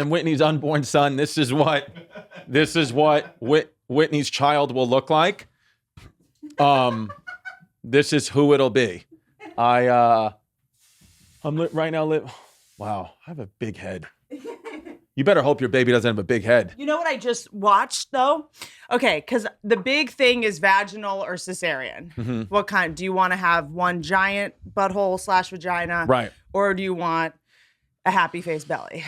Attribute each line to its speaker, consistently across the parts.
Speaker 1: and Whitney's unborn son, this is what Whitney's child will look like. This is who it'll be. Wow, I have a big head. You better hope your baby doesn't have a big head.
Speaker 2: You know what I just watched, though? Okay, because the big thing is vaginal or cesarean.
Speaker 1: Mm-hmm.
Speaker 2: What kind? Do you want to have one giant butthole / vagina?
Speaker 1: Right.
Speaker 2: Or do you want a happy face belly?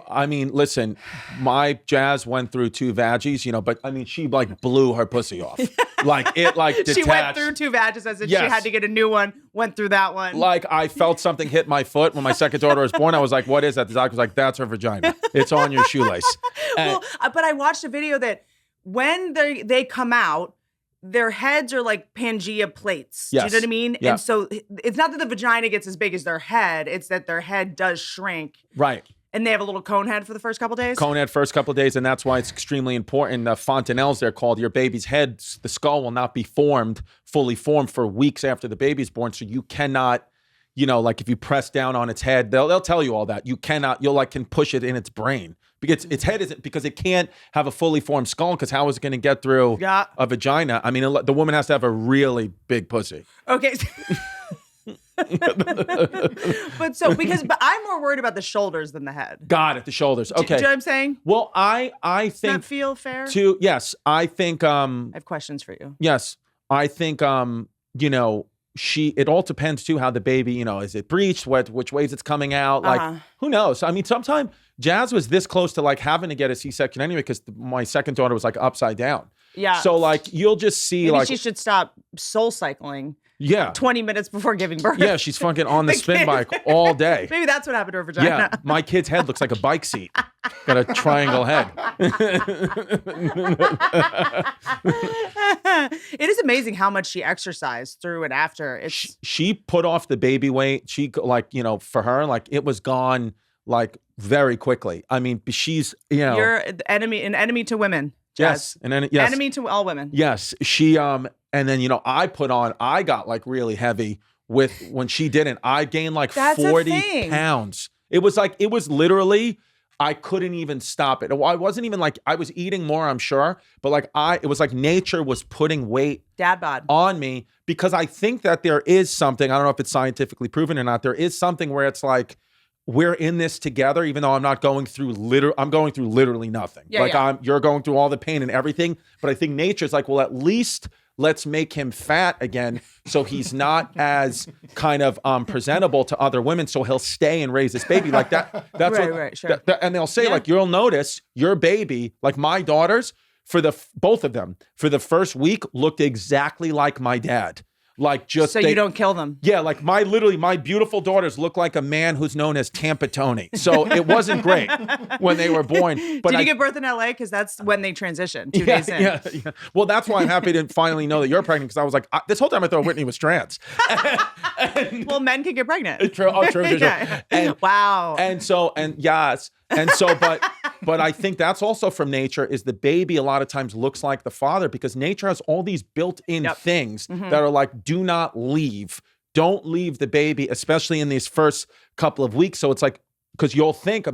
Speaker 1: I mean, listen, my Jazz went through 2 vaggies, but I mean, she like blew her pussy off. Detached.
Speaker 2: She went through 2 vaginas and she had to get a new one, went through that one.
Speaker 1: Like, I felt something hit my foot when my second daughter was born. I was like, what is that? The doctor was like, that's her vagina. It's on your shoelace.
Speaker 2: But I watched a video that when they come out, their heads are like Pangea plates.
Speaker 1: Yes.
Speaker 2: Do you know what I mean?
Speaker 1: Yeah.
Speaker 2: And so it's not that the vagina gets as big as their head. It's that their head does shrink.
Speaker 1: Right.
Speaker 2: And they have a little cone head for the first couple days?
Speaker 1: Cone head first couple of days, and that's why it's extremely important. The fontanelles, they're called. Your baby's head, the skull will not be fully formed for weeks after the baby's born. So you cannot, like if you press down on its head, they'll tell you all that. You cannot, can push it in its brain. Because its head isn't, because it can't have a fully formed skull, because how is it going to get through a vagina? I mean, the woman has to have a really big pussy.
Speaker 2: Okay. But I'm more worried about the shoulders than the head.
Speaker 1: Got it, the shoulders. Okay.
Speaker 2: Do you know what I'm saying?
Speaker 1: Well, I think...
Speaker 2: Does that feel fair?
Speaker 1: Yes, I think...
Speaker 2: I have questions for you.
Speaker 1: Yes, I think, it all depends too how the baby, is it breached, which ways it's coming out, like, who knows? I mean, sometimes Jazz was this close to like having to get a C-section anyway, because my second daughter was like upside down. Yeah. So like, you'll just see
Speaker 2: Maybe she should stop soul cycling.
Speaker 1: Yeah.
Speaker 2: 20 minutes before giving birth.
Speaker 1: Yeah, she's fucking on the spin bike all day.
Speaker 2: Maybe that's what happened to her vagina.
Speaker 1: Yeah, my kid's head looks like a bike seat. Got a triangle head.
Speaker 2: It is amazing how much she exercised through and after.
Speaker 1: She put off the baby weight. She for her, like it was gone like very quickly. I mean, she's,
Speaker 2: You're an enemy to women. Jazz.
Speaker 1: Yes.
Speaker 2: Enemy to all women.
Speaker 1: Yes. She, and then, I got like really heavy when she didn't. I gained like 40 pounds. It was literally, I couldn't even stop it. I wasn't even like, I was eating more, I'm sure, but it was like nature was putting weight
Speaker 2: dad bod
Speaker 1: on me, because I think that there is something, I don't know if it's scientifically proven or not, there is something where it's like, we're in this together, even though I'm going through literally nothing. Yeah, you're going through all the pain and everything. But I think nature's like, well, at least let's make him fat again, so he's not as kind of presentable to other women, so he'll stay and raise this baby like that. That's
Speaker 2: right, sure.
Speaker 1: And they'll say like, you'll notice your baby, like my daughters, both of them, for the first week looked exactly like my dad. Like just
Speaker 2: so you don't kill them.
Speaker 1: Yeah, like my beautiful daughters look like a man who's known as Tampa Tony. So it wasn't great when they were born. But
Speaker 2: did you give birth in LA? Because that's when they transitioned 2 days in.
Speaker 1: Yeah. Well, that's why I'm happy to finally know that you're pregnant, because I was like, this whole time I thought Whitney was trans.
Speaker 2: Well, men can get pregnant.
Speaker 1: True. And,
Speaker 2: wow.
Speaker 1: But I think that's also from nature, is the baby a lot of times looks like the father, because nature has all these built-in things that are like, do not leave. Don't leave the baby, especially in these first couple of weeks. So it's like, because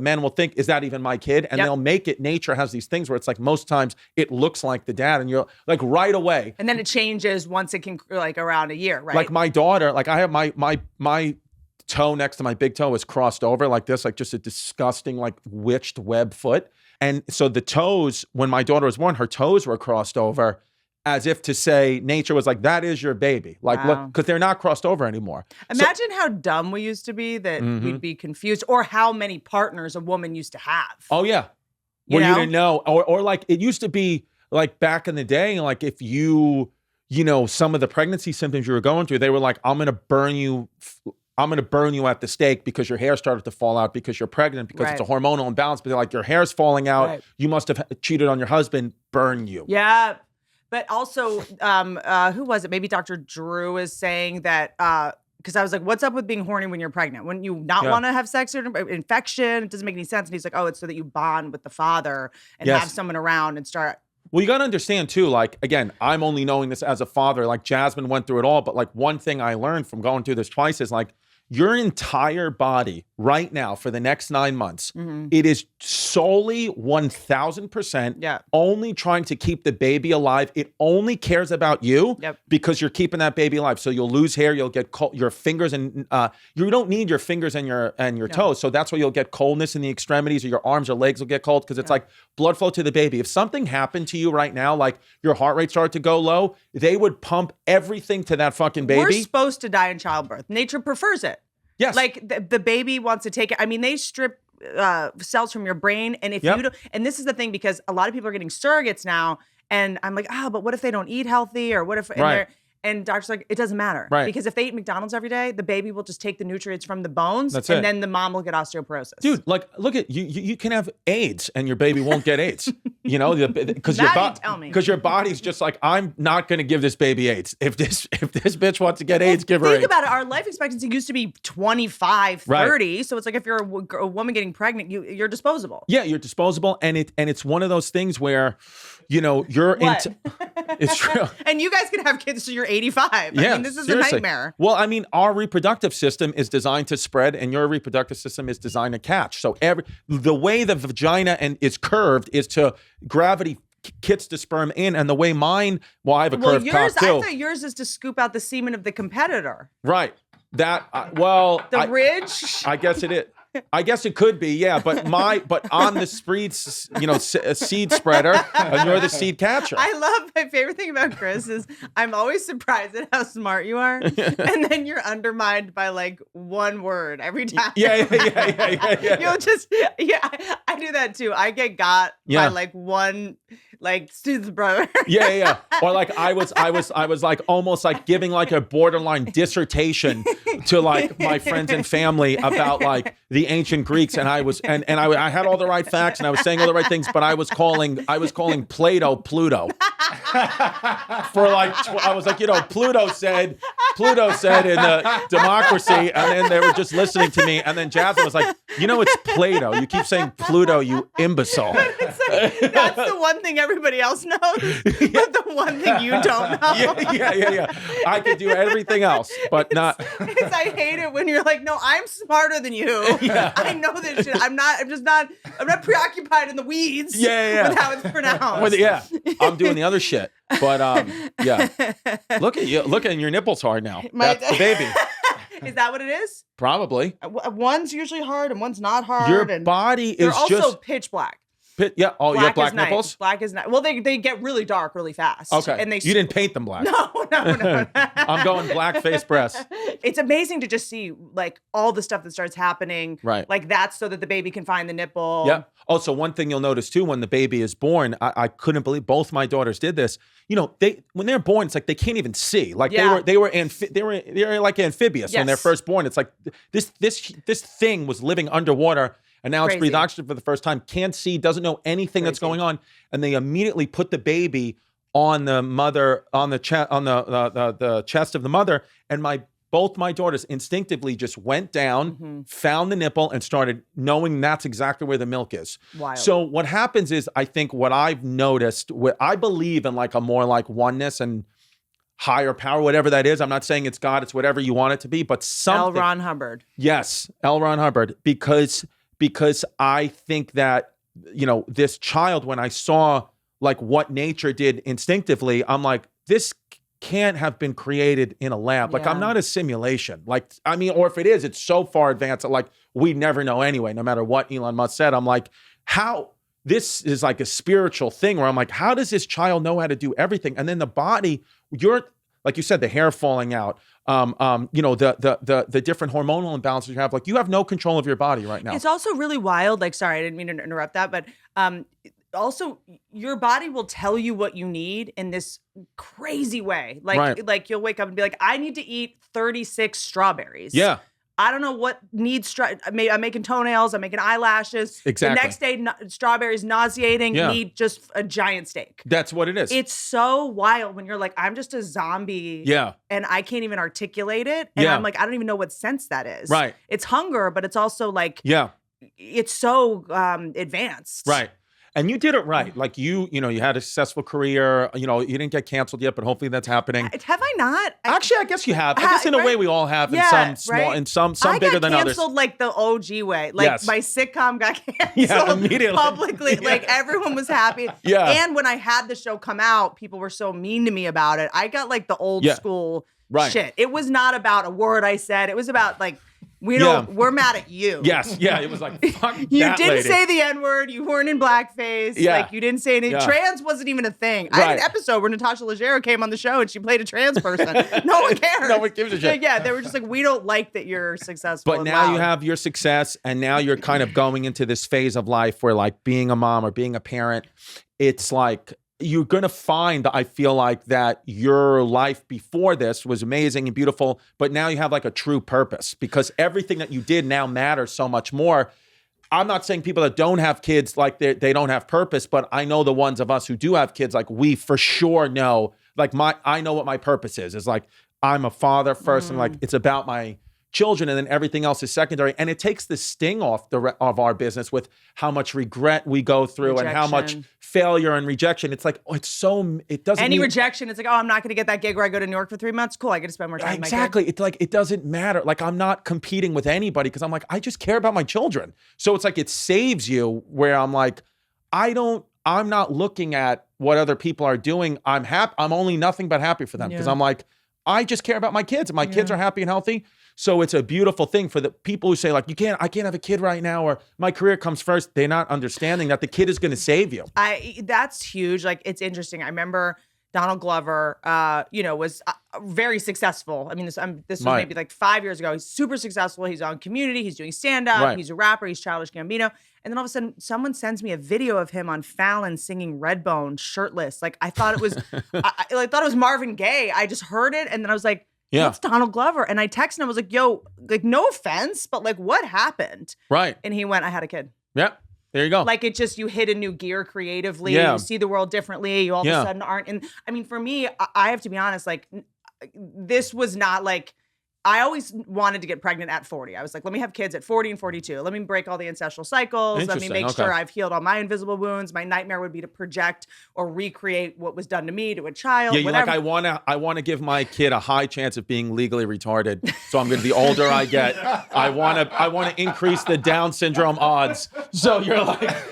Speaker 1: men will think, is that even my kid? And they'll make it, nature has these things where it's like, most times it looks like the dad, and you're like right away.
Speaker 2: And then it changes once it can, like around a year, right?
Speaker 1: Like my daughter, like I have my toe next to my big toe is crossed over like this, like just a disgusting, like witched web foot. And so the toes, when my daughter was born, her toes were crossed over, as if to say, nature was like, that is your baby. Like, because they're not crossed over anymore.
Speaker 2: Imagine how dumb we used to be, that we'd be confused, or how many partners a woman used to have.
Speaker 1: Oh, yeah. You didn't know. Or like, it used to be like back in the day, like if some of the pregnancy symptoms you were going through, they were like, I'm going to burn you at the stake because your hair started to fall out because you're pregnant, because it's a hormonal imbalance. But they're like, your hair's falling out. Right. You must have cheated on your husband. Burn you.
Speaker 2: Yeah. But also, who was it? Maybe Dr. Drew is saying that, because I was like, what's up with being horny when you're pregnant? Wouldn't you not want to have sex or infection? It doesn't make any sense. And he's like, oh, it's so that you bond with the father and have someone around and start.
Speaker 1: Well, you got to understand too, like, again, I'm only knowing this as a father, like Jasmine went through it all. But like one thing I learned from going through this twice is like, your entire body right now for the next 9 months,
Speaker 2: Mm-hmm.
Speaker 1: it is solely 1000% only trying to keep the baby alive. It only cares about you because you're keeping that baby alive. So you'll lose hair, you'll get cold, your fingers, and you don't need your fingers and your toes. So that's why you'll get coldness in the extremities, or your arms or legs will get cold, because it's like blood flow to the baby. If something happened to you right now, like your heart rate started to go low, they would pump everything to that fucking baby.
Speaker 2: We're supposed to die in childbirth. Nature prefers it.
Speaker 1: Yes.
Speaker 2: Like the baby wants to take it. I mean, they strip cells from your brain. And if you don't, and this is the thing, because a lot of people are getting surrogates now. And I'm like, but what if they don't eat healthy? Or what if, and doctor's like, it doesn't matter.
Speaker 1: Right.
Speaker 2: Because if they eat McDonald's every day, the baby will just take the nutrients from the bones.
Speaker 1: That's
Speaker 2: and
Speaker 1: it.
Speaker 2: then the mom will get osteoporosis.
Speaker 1: Dude, like, look at you. You can have AIDS and your baby won't get AIDS. You know, because your body's just like, I'm not going to give this baby AIDS. If this bitch wants to get AIDS, give her AIDS.
Speaker 2: Think about it. Our life expectancy used to be 25, 30. Right. So it's like if you're a woman getting pregnant, you're disposable.
Speaker 1: Yeah, you're disposable, and it's one of those things where, you know, you're into. It's true.
Speaker 2: And you guys can have kids till you're 85. I mean, this is seriously a nightmare.
Speaker 1: Well, I mean, our reproductive system is designed to spread, and your reproductive system is designed to catch. So the way the vagina is curved is to gravity kits the sperm in, and the way mine, I have a curved cock too.
Speaker 2: I thought yours is to scoop out the semen of the competitor.
Speaker 1: Right. That
Speaker 2: the ridge.
Speaker 1: I guess it is. I guess it could be, yeah, but on the streets, you know, a seed spreader, and you're the seed catcher.
Speaker 2: My favorite thing about Chris is I'm always surprised at how smart you are, and then you're undermined by like one word every time.
Speaker 1: Yeah.
Speaker 2: You'll just, I do that too. I get got by like one, like Stu's brother.
Speaker 1: Yeah. Or like I was like almost like giving like a borderline dissertation to like my friends and family about like the ancient Greeks, and I had all the right facts, and I was saying all the right things, but I was calling Plato Pluto. For like I was like, you know, Pluto said in the Democracy, and then they were just listening to me, and then Jasmine was like, you know, it's Plato. You keep saying Pluto, you imbecile.
Speaker 2: It's like, that's the one thing everybody else knows, but the one thing you don't know.
Speaker 1: Yeah. I could do everything else, but not.
Speaker 2: I hate it when you're like, no, I'm smarter than you. Yeah. I know this shit. I'm not preoccupied in the weeds with how it's pronounced.
Speaker 1: I'm doing the other shit. But look at you. Look at your nipples hard now. That's the baby.
Speaker 2: Is that what it is?
Speaker 1: Probably.
Speaker 2: One's usually hard and one's not hard.
Speaker 1: Your body is
Speaker 2: also just pitch black.
Speaker 1: Yeah. Oh, you have black nipples?
Speaker 2: Black is not. Well, they get really dark really fast.
Speaker 1: Okay.
Speaker 2: And
Speaker 1: you didn't paint them black.
Speaker 2: No.
Speaker 1: I'm going black face breasts.
Speaker 2: It's amazing to just see like all the stuff that starts happening.
Speaker 1: Right.
Speaker 2: Like that's so that the baby can find the nipple.
Speaker 1: Yeah. Also, one thing you'll notice too, when the baby is born, I couldn't believe both my daughters did this. You know, when they're born, it's like they can't even see. Like they were like amphibious when they're first born. It's like this thing was living underwater. And now it's breathed oxygen for the first time, can't see, doesn't know anything that's going on. And they immediately put the baby on the mother, on the chest of the mother. And both my daughters instinctively just went down, found the nipple, and started knowing that's exactly where the milk is.
Speaker 2: Wild.
Speaker 1: So what happens is, I think what I've noticed, I believe in like a more like oneness and higher power, whatever that is. I'm not saying it's God, it's whatever you want it to be, but something.
Speaker 2: L. Ron Hubbard.
Speaker 1: Yes, L. Ron Hubbard, because I think that, you know, this child, when I saw like what nature did instinctively, I'm like, this can't have been created in a lab. Like, I'm not a simulation. Like, I mean, or if it is, it's so far advanced that like we never know anyway, no matter what Elon Musk said. I'm like, how this is like a spiritual thing where I'm like, how does this child know how to do everything? And then the body, like you said, the hair falling out, you know, the different hormonal imbalances you have, like you have no control of your body right now.
Speaker 2: It's also really wild. Like, sorry, I didn't mean to interrupt that, but also your body will tell you what you need in this crazy way. Like you'll wake up and be like, I need to eat 36 strawberries.
Speaker 1: Yeah.
Speaker 2: I don't know what needs I'm making toenails, I'm making eyelashes.
Speaker 1: Exactly.
Speaker 2: The next day, strawberries nauseating, need just a giant steak.
Speaker 1: That's what it is.
Speaker 2: It's so wild when you're like, I'm just a zombie.
Speaker 1: Yeah.
Speaker 2: And I can't even articulate it. And I'm like, I don't even know what sense that is.
Speaker 1: Right.
Speaker 2: It's hunger, but it's also like, it's so advanced.
Speaker 1: Right. And you did it right. Like you had a successful career. You didn't get canceled yet, but hopefully that's happening.
Speaker 2: Have I not?
Speaker 1: Actually, I guess you have. I guess in a way we all have in some small, in some bigger than others.
Speaker 2: I got canceled like the OG way. Like my sitcom got canceled
Speaker 1: immediately.
Speaker 2: Publicly. Like everyone was happy.
Speaker 1: Yeah.
Speaker 2: And when I had the show come out, people were so mean to me about it. I got like the old school shit. It was not about a word I said. It was about like, we're mad at you.
Speaker 1: Yes. Yeah. It was like, fuck
Speaker 2: you
Speaker 1: that
Speaker 2: didn't
Speaker 1: lady.
Speaker 2: say the N-word. You weren't in blackface.
Speaker 1: Yeah.
Speaker 2: Like you didn't say anything.
Speaker 1: Yeah.
Speaker 2: Trans wasn't even a thing. I had an episode where Natasha Leggero came on the show and she played a trans person. No one cares.
Speaker 1: No one gives a shit.
Speaker 2: Yeah. They were just like, we don't like that you're successful.
Speaker 1: But now you have your success, and now you're kind of going into this phase of life where like being a mom or being a parent, it's like, you're going to find, I feel like, that your life before this was amazing and beautiful, but now you have like a true purpose because everything that you did now matters so much more. I'm not saying people that don't have kids, like they don't have purpose, but I know the ones of us who do have kids, like we for sure know, like I know what my purpose is. It's like, I'm a father first and like, it's about my children, and then everything else is secondary. And it takes the sting off of our business with how much regret we go through and how much failure and rejection. It's like, it doesn't
Speaker 2: any rejection. It's like, oh, I'm not going to get that gig where I go to New York for 3 months. Cool. I get to spend more time with my kid.
Speaker 1: Exactly. It's like, it doesn't matter. Like I'm not competing with anybody because I'm like, I just care about my children. So it's like, it saves you where I'm like, I'm not looking at what other people are doing. I'm only nothing but happy for them because I'm like, I just care about my kids and my kids are happy and healthy. So it's a beautiful thing for the people who say like, I can't have a kid right now, or my career comes first. They're not understanding that the kid is going to save you.
Speaker 2: That's huge. Like it's interesting. I remember Donald Glover, was very successful. I mean, this was maybe like 5 years ago. He's super successful. He's on Community. He's doing stand-up. He's a rapper. He's Childish Gambino. And then all of a sudden, someone sends me a video of him on Fallon singing Redbone shirtless. Like I thought it was, I thought it was Marvin Gaye. I just heard it, and then I was like, that's Donald Glover. And I texted him. I was like, yo, like no offense, but like what happened?
Speaker 1: Right.
Speaker 2: And he went, I had a kid.
Speaker 1: Yeah. There you go.
Speaker 2: Like it just, you hit a new gear creatively. You see the world differently. You all of a sudden aren't. And I mean, for me, I have to be honest, like this was not like, I always wanted to get pregnant at 40. I was like, let me have kids at 40 and 42. Let me break all the ancestral cycles. Let me make sure I've healed all my invisible wounds. My nightmare would be to project or recreate what was done to me to a child.
Speaker 1: Yeah, you're like, I want to give my kid a high chance of being legally retarded. So I'm going to, the older I get, I want to increase the Down syndrome odds. So you're like,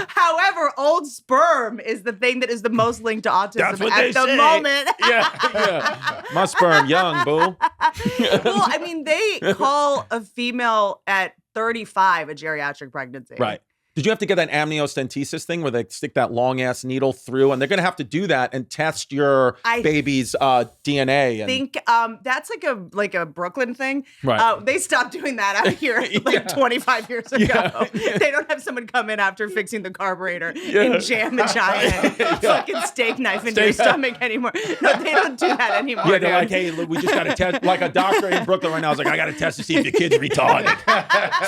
Speaker 2: However, old sperm is the thing that is the most linked to autism at the moment.
Speaker 1: Yeah. My sperm young. Boo.
Speaker 2: Well, I mean, they call a female at 35 a geriatric pregnancy.
Speaker 1: Right. Did you have to get that amniocentesis thing where they stick that long ass needle through, and they're going to have to do that and test your baby's DNA? I think
Speaker 2: that's like a Brooklyn thing.
Speaker 1: Right.
Speaker 2: They stopped doing that out here 25 years ago. Yeah. They don't have someone come in after fixing the carburetor and jam a giant fucking steak knife into your stomach anymore. No, they don't do that anymore.
Speaker 1: Yeah, they're like, hey, look, we just got to test. Like a doctor in Brooklyn right now is like, I got to test to see if your kid's retarded.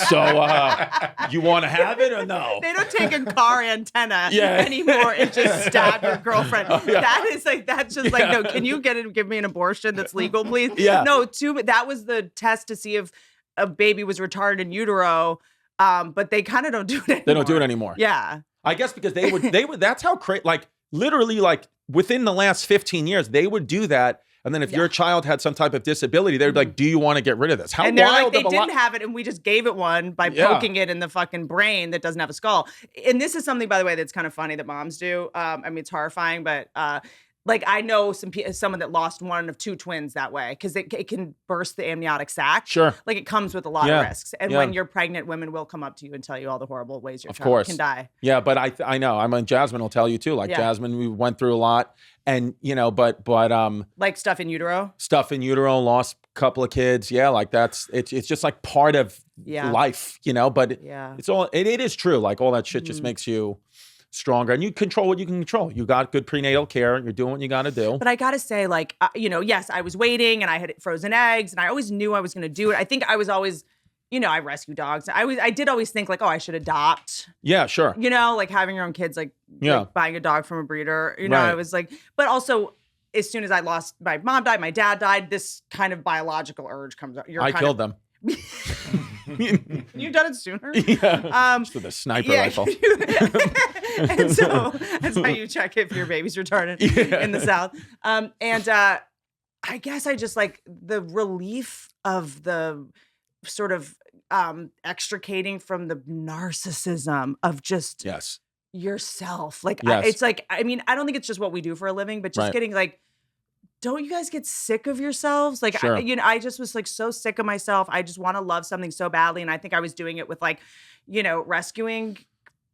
Speaker 1: So you want to have it or no?
Speaker 2: They don't take a car antenna anymore and just stab your girlfriend. That's just like, no, can you give me an abortion that's legal, please?
Speaker 1: Yeah.
Speaker 2: No, that was the test to see if a baby was retarded in utero. But they kind of don't do it anymore.
Speaker 1: They don't do it anymore.
Speaker 2: Yeah.
Speaker 1: I guess because they would, that's how crazy, like literally like within the last 15 years, they would do that. And then if your child had some type of disability, they'd be like, do you want to get rid of this? How
Speaker 2: and they're
Speaker 1: wild
Speaker 2: like, they didn't have it, and we just gave it one by poking it in the fucking brain that doesn't have a skull. And this is something, by the way, that's kind of funny that moms do. I mean, it's horrifying, but like I know someone that lost one of two twins that way because it can burst the amniotic sac.
Speaker 1: Sure.
Speaker 2: Like it comes with a lot of risks. And when you're pregnant, women will come up to you and tell you all the horrible ways your child can die.
Speaker 1: Yeah, but I know. I mean, Jasmine will tell you too. Like Jasmine, we went through a lot. And, but
Speaker 2: like stuff in utero,
Speaker 1: lost a couple of kids. Yeah. Like it's just like part of life, but it is true. Like all that shit just makes you stronger, and you control what you can control. You got good prenatal care. You're doing what you got to do.
Speaker 2: But I got to say, like, yes, I was waiting and I had frozen eggs and I always knew I was going to do it. I think I was always, I rescue dogs. I did always think like, oh, I should adopt.
Speaker 1: Yeah, sure.
Speaker 2: Like having your own kids, like buying a dog from a breeder, I was like, but also as soon as I lost, my mom died, my dad died, this kind of biological urge comes up.
Speaker 1: I killed them.
Speaker 2: You've done it sooner.
Speaker 1: Yeah. Just with a sniper rifle.
Speaker 2: And so that's how you check if your baby's retarded in the South. I guess I just like the relief of the sort of extricating from the narcissism of just yourself. Like, it's like, I mean, I don't think it's just what we do for a living, but just getting like, don't you guys get sick of yourselves? Like, I just was like so sick of myself. I just want to love something so badly. And I think I was doing it with like, rescuing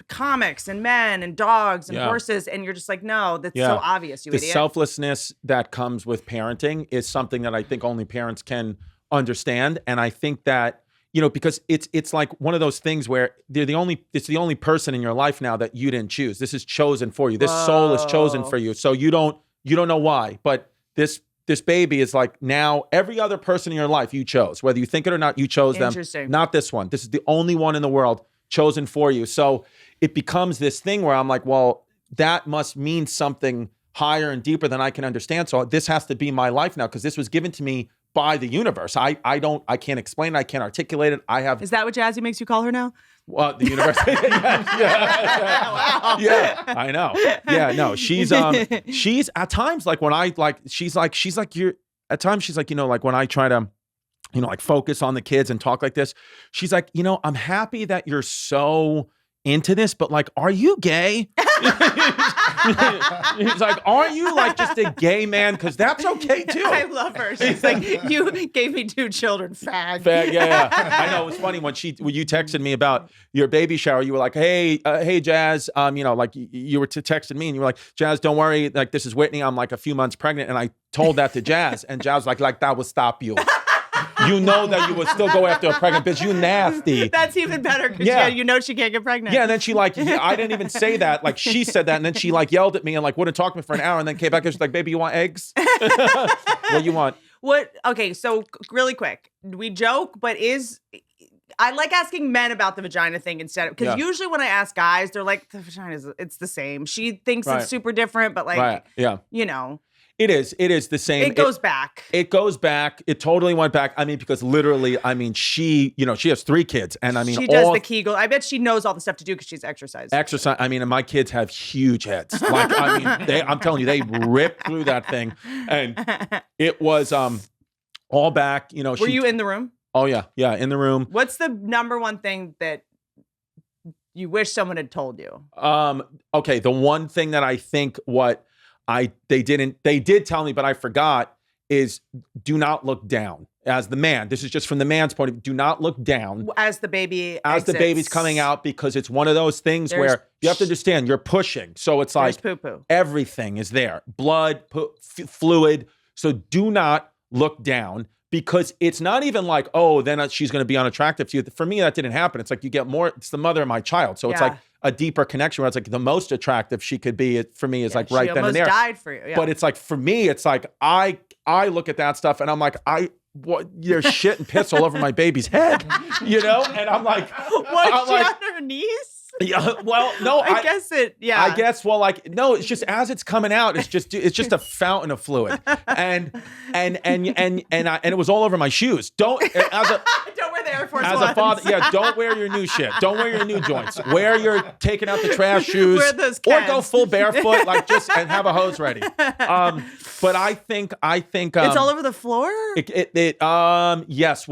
Speaker 2: comics and men and dogs and horses. And you're just like, no, that's so obvious, you idiot.
Speaker 1: The selflessness that comes with parenting is something that I think only parents can understand. And I think that, because it's like one of those things where it's the only person in your life now that you didn't choose. This is chosen for you. This soul is chosen for you. So you don't know why, but this baby is like now every other person in your life you chose, whether you think it or not, you chose them. Not this one. This is the only one in the world chosen for you. So it becomes this thing where I'm like, well, that must mean something higher and deeper than I can understand. So this has to be my life now because this was given to me by the universe. I can't explain it. I can't articulate it.
Speaker 2: Is that what Jazzy makes you call her now?
Speaker 1: Well, the universe. Wow. Yeah, I know. Yeah, no, she's at times like when I like, she's like you're at times she's like, like when I try to, like focus on the kids and talk like this, she's like, I'm happy that you're so into this, but like, are you gay? He's like, aren't you like just a gay man? Because that's okay too.
Speaker 2: I love her. She's like, you gave me 2 children, fag.
Speaker 1: Yeah. I know. It was funny when you texted me about your baby shower. You were like, hey, Jazz. Like you were texting me, and you were like, Jazz, don't worry. Like this is Whitney. I'm like a few months pregnant, and I told that to Jazz, and Jazz was like that will stop you. You know that you would still go after a pregnant bitch. You nasty.
Speaker 2: That's even better because she can't get pregnant.
Speaker 1: Yeah, and then she like, I didn't even say that. Like she said that, and then she like yelled at me and like wouldn't talk to me for an hour, and then came back and she's like, baby, you want eggs? What you want?
Speaker 2: Okay, so really quick. We joke, but I like asking men about the vagina thing instead of, because usually when I ask guys, they're like, the vagina it's the same. She thinks it's super different, but like, It is the same. It goes back.
Speaker 1: It goes back. It totally went back. I mean, because literally, I mean, she has 3 kids. And I mean,
Speaker 2: she does the Kegel. I bet she knows all the stuff to do because she's exercised.
Speaker 1: I mean, and my kids have huge heads. Like, I mean, I'm telling you, they ripped through that thing. And it was all back,
Speaker 2: Were you in the room?
Speaker 1: Oh, yeah. Yeah, in the room.
Speaker 2: What's the number one thing that you wish someone had told you?
Speaker 1: Okay, the one thing that I think they did tell me, but I forgot, is do not look down as the man. This is just from the man's point of view. Do not look down
Speaker 2: as the baby
Speaker 1: the baby's coming out, because it's one of those things where you have to understand you're pushing. So it's like
Speaker 2: poo-poo.
Speaker 1: Everything is there, blood, fluid. So do not look down, because it's not even like, oh, then she's going to be unattractive to you. For me, that didn't happen. It's like you get more. It's the mother of my child, so it's like a deeper connection where it's like the most attractive she could be. For me, is like right then and there.
Speaker 2: She almost died for you. Yeah.
Speaker 1: But it's like for me, it's like I look at that stuff and I'm like there's shit and piss all over my baby's head, and I'm like,
Speaker 2: was she on her knees?
Speaker 1: Yeah, well, no,
Speaker 2: I guess it. Yeah,
Speaker 1: I guess. Well, like, no, it's just as it's coming out, it's just a fountain of fluid, and it was all over my shoes. Don't wear
Speaker 2: the Air Force
Speaker 1: Ones. As a father, don't wear your new shit. Don't wear your new joints. Wear your taking out the trash shoes.
Speaker 2: Wear those
Speaker 1: or go full barefoot, like and have a hose ready. But I think
Speaker 2: it's all over the floor.
Speaker 1: Yes.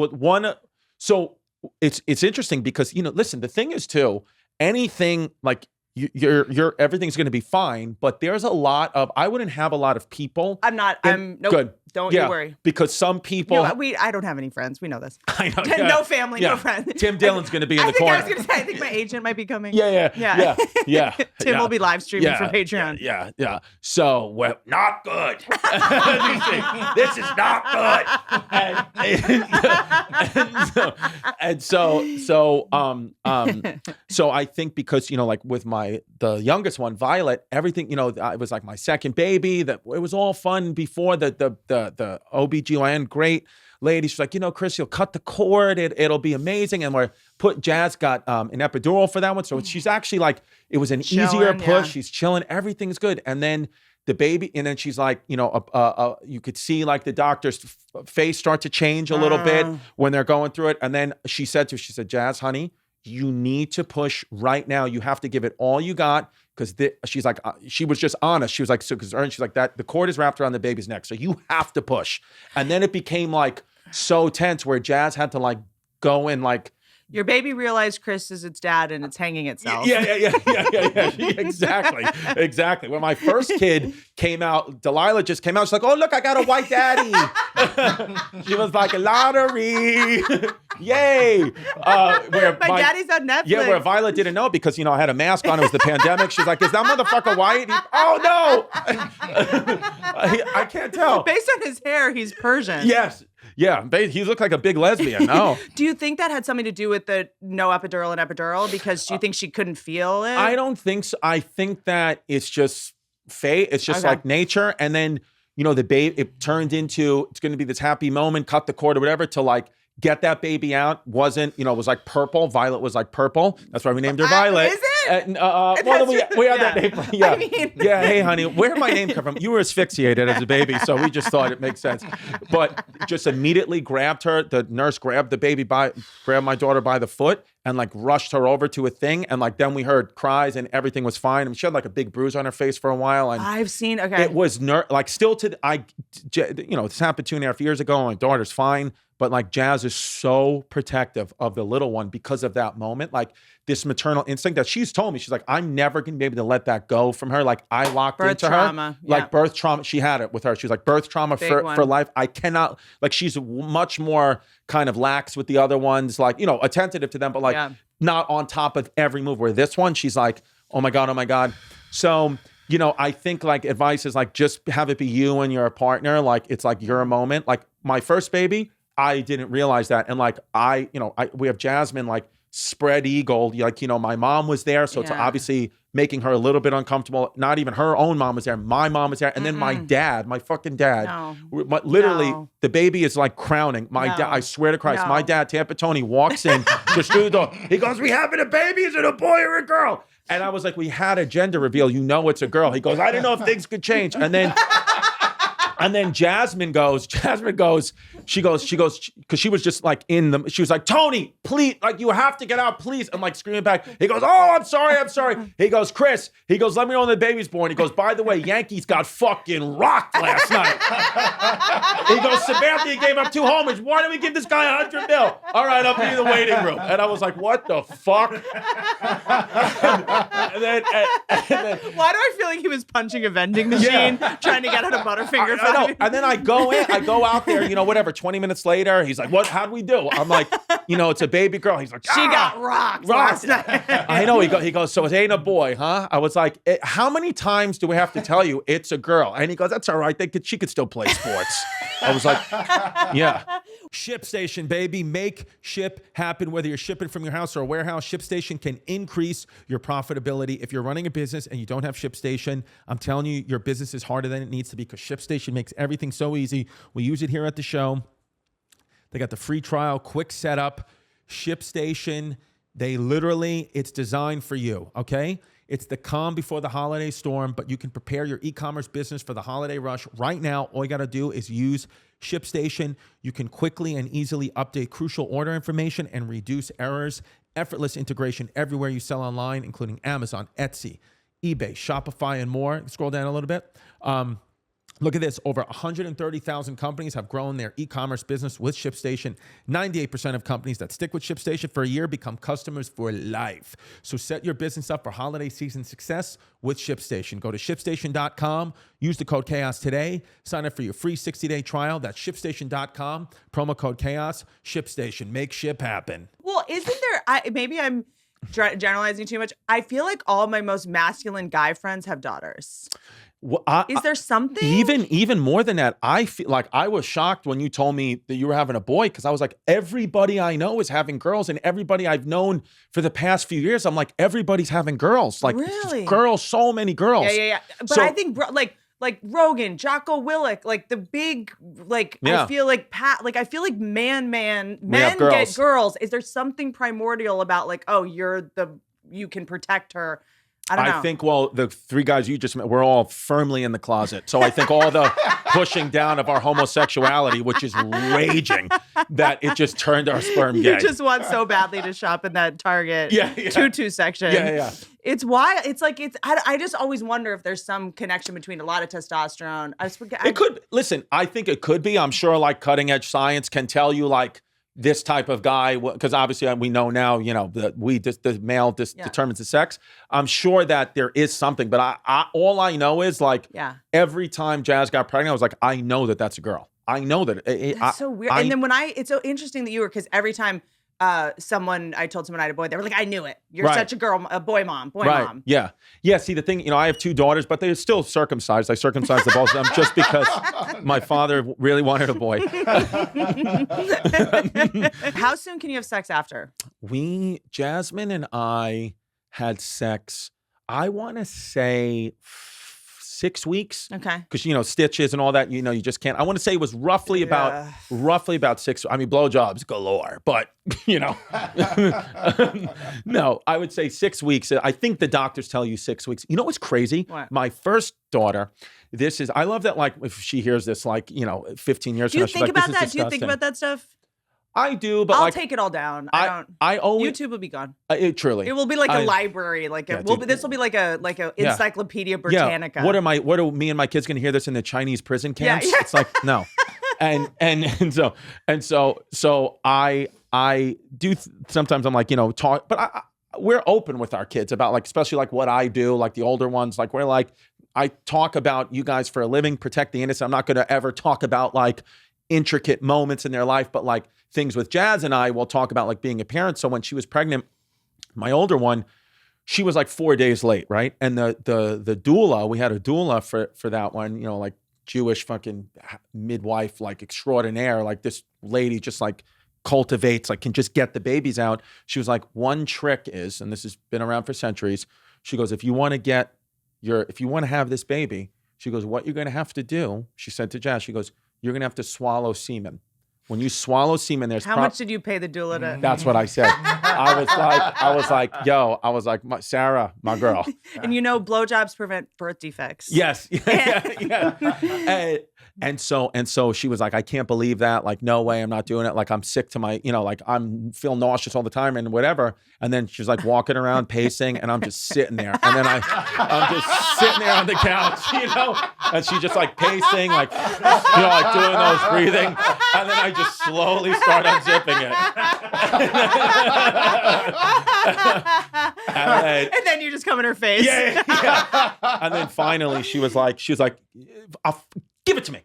Speaker 1: So it's interesting because listen, the thing is too. Anything like you're everything's going to be fine, but there's a lot of, I wouldn't have a lot of people.
Speaker 2: Nope.
Speaker 1: Good.
Speaker 2: Don't you worry.
Speaker 1: Because some people,
Speaker 2: I don't don't have any friends. We know this.
Speaker 1: I know. Yeah.
Speaker 2: No family, no friends.
Speaker 1: Tim Dillon's going to be in the corner.
Speaker 2: I was going to say, I think my agent might be coming.
Speaker 1: Yeah.
Speaker 2: Tim will be live streaming from Patreon.
Speaker 1: Yeah. So we're not good. This is not good. So I think because like with the youngest one, Violet, everything it was like my second baby. That it was all fun before the OBGYN great lady. She's like, Chris, you'll cut the cord. It'll be amazing. And Jazz got an epidural for that one. So she's actually like, it was an easier push. Yeah. She's chilling. Everything's good. And then the baby, and then she's like, you could see like the doctor's face start to change a little bit when they're going through it. And then she said, Jazz, honey, you need to push right now. You have to give it all you got. Because she's like, she was just honest. She was like, so concerned. She's like, that the cord is wrapped around the baby's neck. So you have to push. And then it became like so tense where Jazz had to like go and like,
Speaker 2: your baby realized Chris is its dad and it's hanging itself.
Speaker 1: Yeah. Exactly. When my first kid came out, Delilah just came out. She's like, oh, look, I got a white daddy. She was like, lottery. Yay.
Speaker 2: My daddy's on Netflix.
Speaker 1: Yeah, where Violet didn't know because, I had a mask on. It was the pandemic. She's like, is that motherfucker white? Oh, no. I can't tell.
Speaker 2: Based on his hair, he's Persian.
Speaker 1: Yes. Yeah, he looked like a big lesbian. No.
Speaker 2: Do you think that had something to do with the no epidural and epidural? Because you think she couldn't feel it?
Speaker 1: I don't think so. I think that it's just fate. It's just like nature. And then, the baby, it turned into, it's going to be this happy moment, cut the cord or whatever to like get that baby out. Wasn't, it was like purple. Violet was like purple. That's why we named her Violet.
Speaker 2: Is it?
Speaker 1: We had that name. Yeah. Yeah. Hey, honey, where did my name come from? You were asphyxiated as a baby, so we just thought it makes sense. But just immediately grabbed her. The nurse grabbed the baby grabbed my daughter by the foot and like rushed her over to a thing. And like then we heard cries and everything was fine. And she had like a big bruise on her face for a while. And
Speaker 2: I've seen. Okay.
Speaker 1: It was like still to this happened 2.5 years ago. My daughter's fine. But like Jazz is so protective of the little one because of that moment. Like this maternal instinct that she's told me, she's like, I'm never going to be able to let that go from her. Like I locked
Speaker 2: birth
Speaker 1: into
Speaker 2: trauma.
Speaker 1: her. Like birth trauma. She had it with her. She was like birth trauma for life. I cannot, like she's much more kind of lax with the other ones, like, attentive to them, but like not on top of every move. Where this one, she's like, oh my God. So, I think like advice is like, just have it be you and your partner. Like, it's like your moment. Like my first baby, I didn't realize that. And like, we have Jasmine like spread eagle. Like, my mom was there. So it's obviously making her a little bit uncomfortable. Not even her own mom was there. My mom was there. And then my dad, my fucking dad, literally the baby is like crowning. My dad, I swear to Christ, my dad, Tampa Tony, walks in just through the door. He goes, we having a baby? Is it a boy or a girl? And I was like, we had a gender reveal. It's a girl. He goes, I didn't know if things could change. And then Jasmine goes, she goes, because she was just like she was like, Tony, please, like you have to get out, please. I'm like screaming back. He goes, oh, I'm sorry. He goes, Chris, let me know when the baby's born. He goes, by the way, Yankees got fucking rocked last night. He goes, Samantha gave up 2 homers. Why don't we give this guy $100 million? All right, I'll be in the waiting room. And I was like, what the fuck? and then
Speaker 2: why do I feel like he was punching a vending machine trying to get out a Butterfinger for
Speaker 1: I know. And then I go out there, whatever, 20 minutes later, he's like, how'd we do? I'm like, it's a baby girl. He's like,
Speaker 2: she got rocked last night.
Speaker 1: I know. He goes, so it ain't a boy, huh? I was like, how many times do we have to tell you it's a girl? And he goes, that's all right. She could still play sports. I was like, yeah. ShipStation, baby. Make ship happen. Whether you're shipping from your house or a warehouse, ShipStation can increase your profitability. If you're running a business and you don't have ShipStation, I'm telling you, your business is harder than it needs to be because ShipStation makes everything so easy. We use it here at the show. They got the free trial, quick setup. ShipStation, it's designed for you, okay? It's the calm before the holiday storm, but you can prepare your e-commerce business for the holiday rush. Right now, all you got to do is use ShipStation. You can quickly and easily update crucial order information and reduce errors. Effortless integration everywhere you sell online, including Amazon, Etsy, eBay, Shopify, and more. Scroll down a little bit. Look at this. Over 130,000 companies have grown their e-commerce business with ShipStation. 98% of companies that stick with ShipStation for a year become customers for life. So set your business up for holiday season success with ShipStation. Go to ShipStation.com. Use the code CHAOS today. Sign up for your free 60-day trial. That's ShipStation.com. Promo code CHAOS. ShipStation. Make ship happen.
Speaker 2: Well, isn't there... maybe I'm generalizing too much. I feel like all my most masculine guy friends have daughters.
Speaker 1: Well,
Speaker 2: is there something?
Speaker 1: Even more than that, I feel like I was shocked when you told me that you were having a boy because I was like, everybody I know is having girls, and everybody I've known for the past few years, I'm like, everybody's having girls. Like,
Speaker 2: really?
Speaker 1: Girls, so many girls.
Speaker 2: Yeah. But I think like Rogan, Jocko Willink, like the big, like I feel like men get girls. Is there something primordial about like, oh, you can protect her? I don't know.
Speaker 1: I think, well, the three guys you just met, we're all firmly in the closet. So I think all the pushing down of our homosexuality, which is raging, that it just turned our sperm gay.
Speaker 2: You just want so badly to shop in that Target tutu section.
Speaker 1: Yeah.
Speaker 2: It's wild. It's like, I just always wonder if there's some connection between a lot of testosterone.
Speaker 1: It could, listen, I think it could be. I'm sure like cutting edge science can tell you like, this type of guy, because obviously we know now, the male determines the sex. I'm sure that there is something, but all I know is like every time Jazz got pregnant, I was like, I know that that's a girl. I know that.
Speaker 2: That's so weird. And then it's so interesting that you were, because every time I told someone I had a boy, they were like, I knew it. You're such a boy mom.
Speaker 1: Yeah. See, the thing, I have two daughters, but they're still circumcised. I circumcised the both of them just because my father really wanted a boy.
Speaker 2: How soon can you have sex after?
Speaker 1: Jasmine and I had sex, I want to say 6 weeks.
Speaker 2: Okay.
Speaker 1: Because, stitches and all that, you just can't. I want to say it was roughly about 6. I mean, blowjobs galore, but, no, I would say 6 weeks. I think the doctors tell you 6 weeks. You know what's crazy?
Speaker 2: What?
Speaker 1: My first daughter, I love that, like, if she hears this, like, 15 years from now, she's like, this is disgusting.
Speaker 2: Do you think about that stuff?
Speaker 1: I do, but
Speaker 2: I'll take it all down. I don't. YouTube will be gone.
Speaker 1: Truly,
Speaker 2: it will be like a library. This will be like a Encyclopedia Britannica.
Speaker 1: Yeah. What are me and my kids going to hear this in the Chinese prison camps? Yeah. It's like no, and so I do sometimes I'm like talk, but we're open with our kids about like especially like what I do, like the older ones, like we're like I talk about you guys for a living, protect the innocent. I'm not going to ever talk about like intricate moments in their life, but like things with Jazz and I will talk about like being a parent. So when she was pregnant, my older one, she was like 4 days late, right? And the doula, we had a doula for that one, like Jewish fucking midwife, like extraordinaire, like this lady just like cultivates, like can just get the babies out. She was like, one trick is, and this has been around for centuries, she goes, if you want to have this baby, she goes, what you're going to have to do, she said to Jazz, she goes, you're going to have to swallow semen. When you swallow semen, there's
Speaker 2: how much did you pay the doula to?
Speaker 1: That's what I said. I was like, Sarah, my girl.
Speaker 2: And blowjobs prevent birth defects.
Speaker 1: Yes. Yeah. And so she was like, I can't believe that. Like, no way, I'm not doing it. Like, I'm sick to my, like I'm feel nauseous all the time and whatever. And then she's like walking around pacing, and I'm just sitting there. And then I'm just sitting there on the couch, and she's just like pacing, like, like doing those breathing. And then I just slowly start unzipping it.
Speaker 2: And then you just come in her face.
Speaker 1: Yeah. And then finally she was like, give it to me.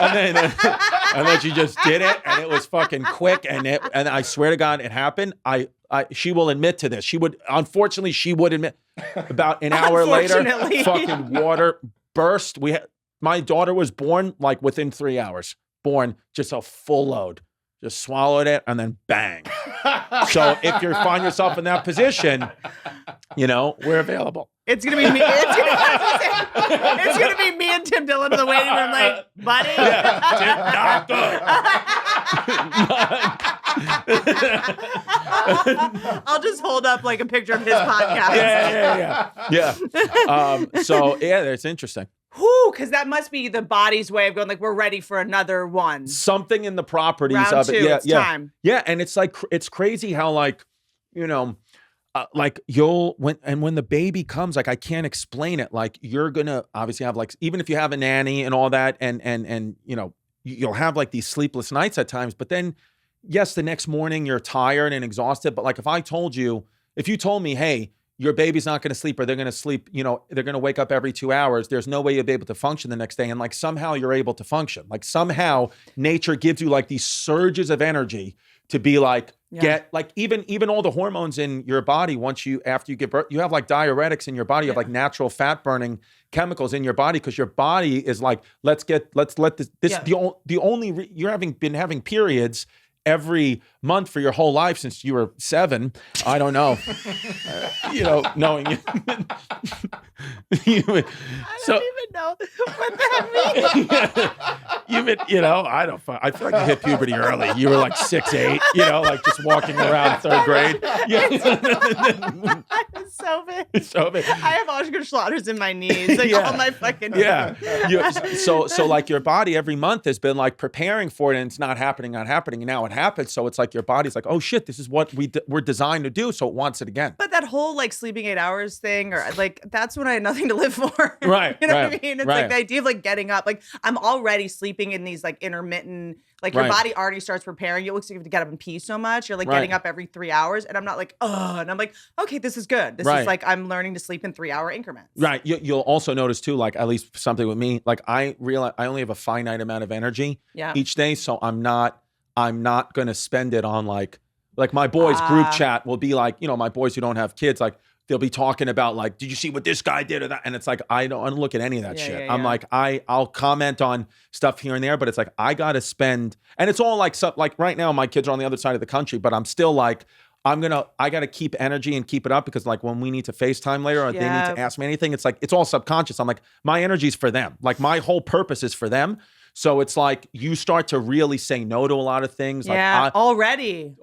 Speaker 1: And then she just did it, and it was fucking quick, and I swear to God, it happened. She will admit to this. She would admit about an hour later, fucking water burst. My daughter was born like within 3 hours. Born just a full load. Just swallowed it and then bang. So if you find yourself in that position, we're available.
Speaker 2: It's gonna be me. It's gonna be me and Tim Dillon in the waiting room, like, buddy.
Speaker 1: Yeah,
Speaker 2: I'll just hold up like a picture of his podcast.
Speaker 1: Yeah. So it's interesting.
Speaker 2: Because that must be the body's way of going, like, we're ready for another one.
Speaker 1: Something in the properties
Speaker 2: Round
Speaker 1: of it.
Speaker 2: two,
Speaker 1: Yeah,
Speaker 2: it's time.
Speaker 1: Yeah, and it's like, it's crazy how like, like when the baby comes, like I can't explain it. Like you're gonna obviously have like, even if you have a nanny and all that, and you'll have like these sleepless nights at times, but then yes, the next morning you're tired and exhausted. But like if you told me, hey, your baby's not going to sleep, or they're going to sleep, they're going to wake up every 2 hours, there's no way you'll be able to function the next day. And like somehow you're able to function. Like somehow nature gives you like these surges of energy to be like, get like even all the hormones in your body after you give birth, you have like diuretics in your body, you have like natural fat burning chemicals in your body, because your body is like, let's let this been having periods every month for your whole life since you were 7. I don't know. Knowing you.
Speaker 2: I don't even know what that means.
Speaker 1: I feel like you hit puberty early. You were like 6'8", like just walking around third grade. Yeah.
Speaker 2: I'm so big.
Speaker 1: So big.
Speaker 2: I have Osgood-Schlatter's in my knees, like all my fucking.
Speaker 1: Yeah. So like your body every month has been like preparing for it, and it's not happening, and now it happens. So it's like your body's like, oh shit, this is what we're designed to do. So it wants it again.
Speaker 2: But that whole like sleeping 8 hours thing, or like that's when I had nothing to live for.
Speaker 1: Right.
Speaker 2: You know what I mean? It's like the idea of like getting up. Like I'm already sleeping in these like intermittent, like your body already starts preparing. It looks like you have to get up and pee so much. You're like getting up every 3 hours, and I'm not like, oh, and I'm like, okay, this is good. This is like I'm learning to sleep in 3 hour increments.
Speaker 1: Right. You'll also notice too, like at least something with me, like I realize I only have a finite amount of energy each day, so I'm not going to spend it on like my boys group chat will be like, my boys who don't have kids, like they'll be talking about like, did you see what this guy did or that? And it's like, I don't look at any of that shit. I'm like, I'll comment on stuff here and there, but it's like, I got to spend, and it's all like, like right now my kids are on the other side of the country, but I'm still like, I got to keep energy and keep it up, because like when we need to FaceTime later or they need to ask me anything, it's like, it's all subconscious. I'm like, my energy's for them. Like my whole purpose is for them. So it's like you start to really say no to a lot of things.
Speaker 2: Yeah, like already.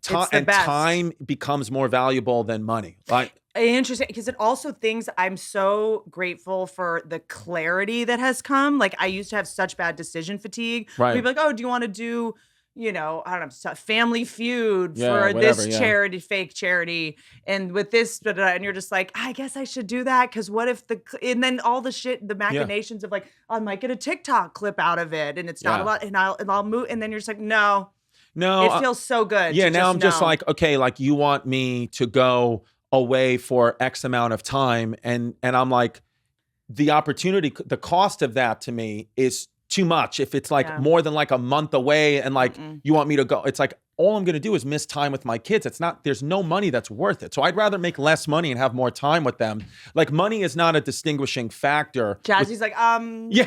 Speaker 1: Time becomes more valuable than money. Like
Speaker 2: interesting, because it also I'm so grateful for the clarity that has come. Like I used to have such bad decision fatigue.
Speaker 1: Right.
Speaker 2: People be like, oh, do you want to do, I don't know, Family Feud for this charity, fake charity, and with this, and you're just like, I guess I should do that, because what if and then all the shit, the machinations of like, I might get a TikTok clip out of it, and it's not a lot, and I'll move, and then you're just like, no, it feels so good.
Speaker 1: Yeah, now I'm just like, okay, like you want me to go away for X amount of time, and I'm like, the opportunity, the cost of that to me is too much. If it's like more than like a month away and like you want me to go, it's like all I'm going to do is miss time with my kids. There's no money that's worth it. So I'd rather make less money and have more time with them. Like money is not a distinguishing factor.
Speaker 2: Jazzy's like, this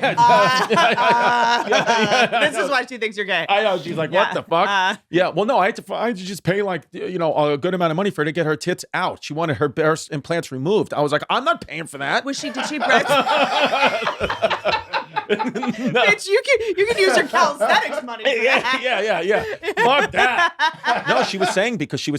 Speaker 2: is why she thinks you're gay.
Speaker 1: I know. She's like, what the fuck? Well, no, I had to just pay like, a good amount of money for her to get her tits out. She wanted her breast implants removed. I was like, I'm not paying for that.
Speaker 2: Did she breast? No. Bitch, you can use your calisthenics money for that.
Speaker 1: Yeah. Fuck that. No, she was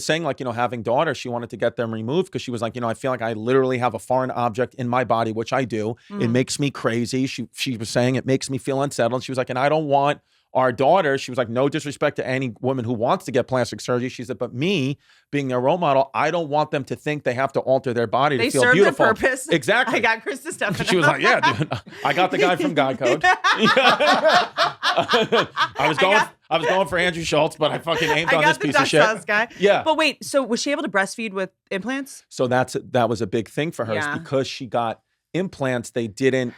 Speaker 1: saying like, having daughters, she wanted to get them removed because she was like, I feel like I literally have a foreign object in my body, which I do. It makes me crazy. She was saying it makes me feel unsettled. She was like, and I don't want our daughter, she was like, no disrespect to any woman who wants to get plastic surgery. She said, but me being their role model, I don't want them to think they have to alter their body to feel beautiful.
Speaker 2: They serve their purpose.
Speaker 1: Exactly.
Speaker 2: I got Chris Distefano.
Speaker 1: She was like, yeah, dude, I got the guy from Guy Code. I was going for Andrew Schultz, but I fucking aimed on this piece of shit.
Speaker 2: Guy.
Speaker 1: Yeah.
Speaker 2: But wait, so was she able to breastfeed with implants?
Speaker 1: So that was a big thing for her, is because she got implants, they didn't,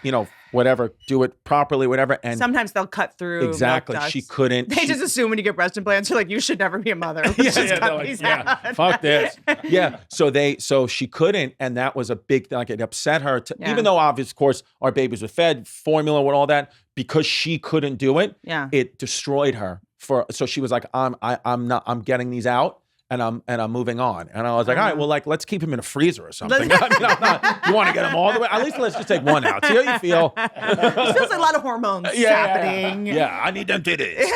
Speaker 1: whatever, do it properly, whatever. And
Speaker 2: sometimes they'll cut through.
Speaker 1: Exactly. She couldn't.
Speaker 2: They just assume when you get breast implants, you're like, you should never be a mother.
Speaker 1: Fuck this. Yeah. So she couldn't. And that was a big thing. Like it upset her even though obviously, of course, our babies were fed formula with all that, because she couldn't do it.
Speaker 2: Yeah.
Speaker 1: It destroyed her so she was like, I'm getting these out. And I'm moving on. And I was like, all right, well, like, let's keep him in a freezer or something. You want to get him all the way? At least let's just take one out. See how you feel?
Speaker 2: It feels like a lot of hormones happening.
Speaker 1: Yeah, I need them titties.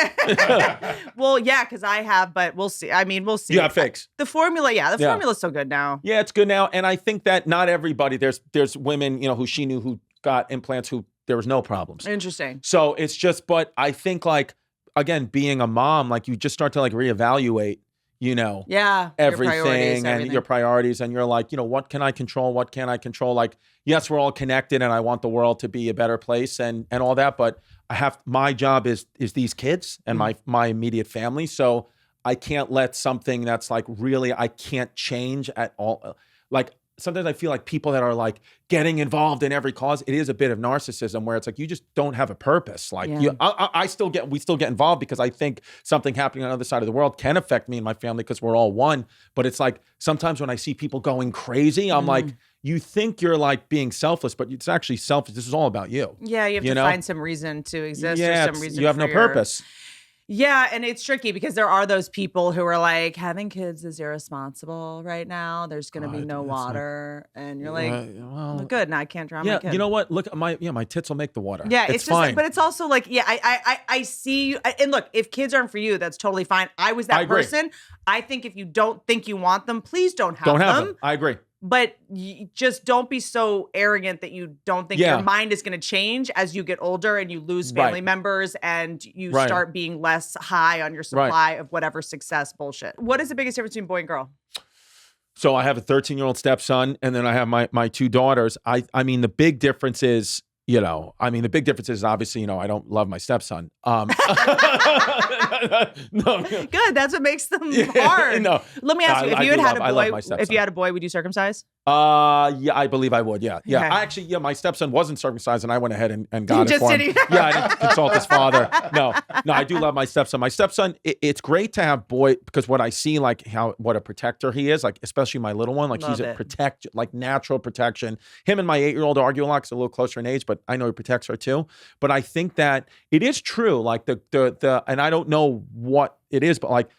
Speaker 2: Well, yeah, because I have, but we'll see. I mean, we'll see.
Speaker 1: You have fakes.
Speaker 2: The formula, formula's so good now.
Speaker 1: Yeah, it's good now. And I think that not everybody, there's women, who she knew who got implants who there was no problems.
Speaker 2: Interesting.
Speaker 1: So it's just, but I think like, again, being a mom, like you just start to like reevaluate everything and your priorities, and you're like, what can I control? What can't I control? Like, yes, we're all connected and I want the world to be a better place and all that, but my job is these kids and my immediate family. So I can't let something that's like really, I can't change at all. Like sometimes I feel like people that are like getting involved in every cause, it is a bit of narcissism where it's like, you just don't have a purpose. Like we still get involved because I think something happening on the other side of the world can affect me and my family because we're all one. But it's like, sometimes when I see people going crazy, I'm like, you think you're like being selfless, but it's actually selfish. This is all about you.
Speaker 2: Yeah. You have to find some reason to exist.
Speaker 1: Yeah,
Speaker 2: or some reason
Speaker 1: you have no purpose.
Speaker 2: Yeah, and it's tricky because there are those people who are like, having kids is irresponsible right now. There's going to be no water, and you're like, well, good. Now I can't drown my kid.
Speaker 1: You know what? Look, my tits will make the water.
Speaker 2: Yeah,
Speaker 1: it's fine.
Speaker 2: But it's also like, yeah, I see you. And look, if kids aren't for you, that's totally fine. I was that person. I think if you don't think you want them, please don't have them.
Speaker 1: I agree.
Speaker 2: But just don't be so arrogant that you don't think your mind is going to change as you get older and you lose family members and you start being less high on your supply of whatever success bullshit. What is the biggest difference between boy and girl?
Speaker 1: So I have a 13-year-old stepson, and then I have my two daughters. I mean, the big difference is, obviously, I don't love my stepson. No.
Speaker 2: Good. That's what makes them hard. No. Let me ask you, if you had a boy, would you circumcise?
Speaker 1: Yeah, I believe I would. Yeah. Okay. My stepson wasn't circumcised, and I went ahead and got it for him. Yeah, I didn't consult his father. No, I do love my stepson. My stepson, it's great to have boy, because what I see, like what a protector he is, like especially my little one, like he's a natural protection. Him and my 8-year-old argue a lot, 'cause a little closer in age, but I know he protects her too. But I think that it is true, like the and I don't know what it is, but like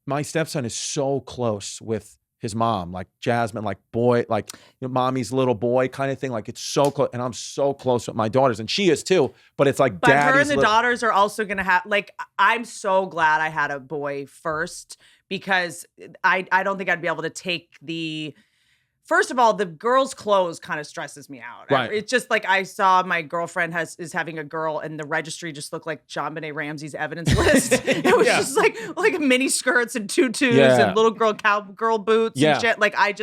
Speaker 1: my stepson is so close with his mom, like Jasmine, like boy, like mommy's little boy kind of thing. Like it's so close, and I'm so close with my daughters, and she is too. But it's like,
Speaker 2: her and the daughters are also gonna have. Like, I'm so glad I had a boy first, because I don't think I'd be able to take the. First of all, the girl's clothes kind of stresses me out.
Speaker 1: Right.
Speaker 2: It's just like, I saw my girlfriend is having a girl, and the registry just looked like JonBenet Ramsey's evidence list. It was just like mini skirts and tutus and little girl boots and shit. Like I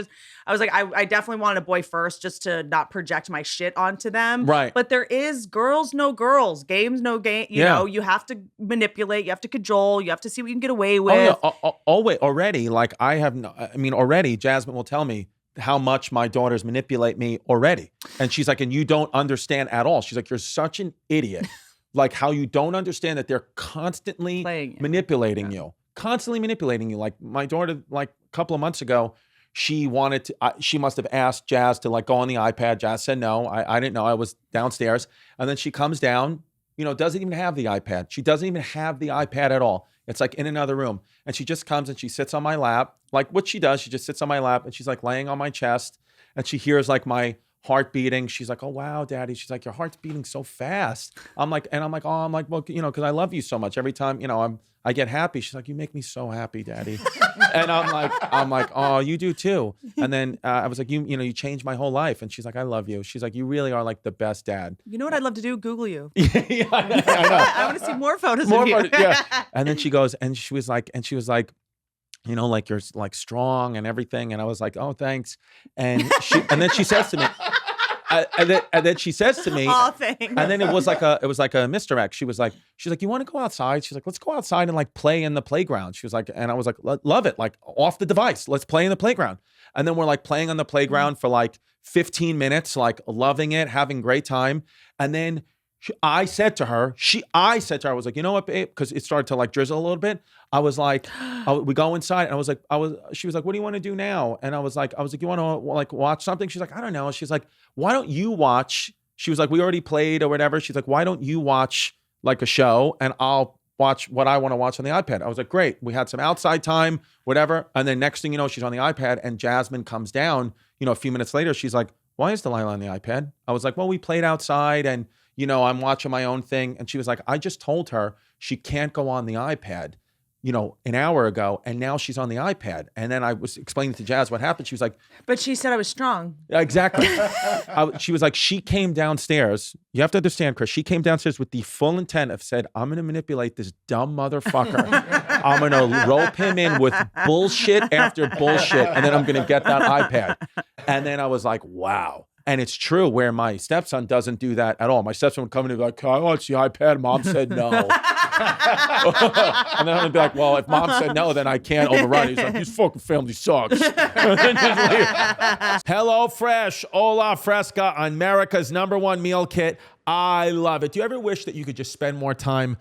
Speaker 2: was like, I definitely wanted a boy first, just to not project my shit onto them.
Speaker 1: Right.
Speaker 2: But there is girls, no girls, games, no game. You know, you have to manipulate, you have to cajole, you have to see what you can get away with.
Speaker 1: Always already, like already Jasmine will tell me how much my daughters manipulate me already. And she's like, and you don't understand at all. She's like, you're such an idiot. Like how you don't understand that they're constantly manipulating you. Constantly manipulating you. Like my daughter, like a couple of months ago, she wanted to, she must have asked Jazz to like go on the iPad. Jazz said no. I didn't know. I was downstairs. And then she comes down, doesn't even have the iPad. She doesn't even have the iPad at all. It's like in another room. And she just comes and she sits on my lap. Like what she does, she just sits on my lap and she's like laying on my chest, and she hears like my heart beating. She's like, oh, wow, Daddy. She's like, your heart's beating so fast. I'm like, well, because I love you so much. Every time, I get happy. She's like, you make me so happy, Daddy. And I'm like, oh, you do too. And then I was like, you changed my whole life. And she's like, I love you. She's like, you really are like the best dad.
Speaker 2: You know what I'd love to do? Google you.
Speaker 1: Yeah, I know.
Speaker 2: I want to see more photos of you.
Speaker 1: Yeah. And then she goes, and she was like, like you're like strong and everything. And I was like, oh, thanks. And then she says to me, and then she says to me,
Speaker 2: oh, thanks.
Speaker 1: And then it was like a misdirect. She's like, you want to go outside? She's like, let's go outside and like play in the playground. She was like, and I was like, love it. Like off the device, let's play in the playground. And then we're like playing on the playground for like 15 minutes, like loving it, having great time. And then I said to her, I was like, you know what, babe? Because it started to like drizzle a little bit. I was like, we go inside, and she was like, what do you want to do now? And I was like, you want to like watch something? She's like, I don't know. She's like, why don't you watch? She was like, we already played or whatever. She's like, why don't you watch like a show and I'll watch what I want to watch on the iPad? I was like, great. We had some outside time, whatever. And then next thing you know, she's on the iPad, and Jasmine comes down, a few minutes later. She's like, why is Delilah on the iPad? I was like, well, we played outside and, I'm watching my own thing. And she was like, I just told her she can't go on the iPad, an hour ago, and now she's on the iPad. And then I was explaining to Jazz what happened. She was like,
Speaker 2: but she said I was strong.
Speaker 1: Exactly. She was like, she came downstairs. You have to understand, Chris, she came downstairs with the full intent of said, I'm going to manipulate this dumb motherfucker. I'm going to rope him in with bullshit after bullshit. And then I'm going to get that iPad. And then I was like, wow. And it's true, where my stepson doesn't do that at all. My stepson would come in and be like, can I watch the iPad? Mom said no. And then I'm going to be like, well, if Mom said no, then I can't override it. He's like, this fucking family sucks. Hello Fresh, Hola Fresca, America's #1 meal kit. I love it. Do you ever wish that you could just spend more time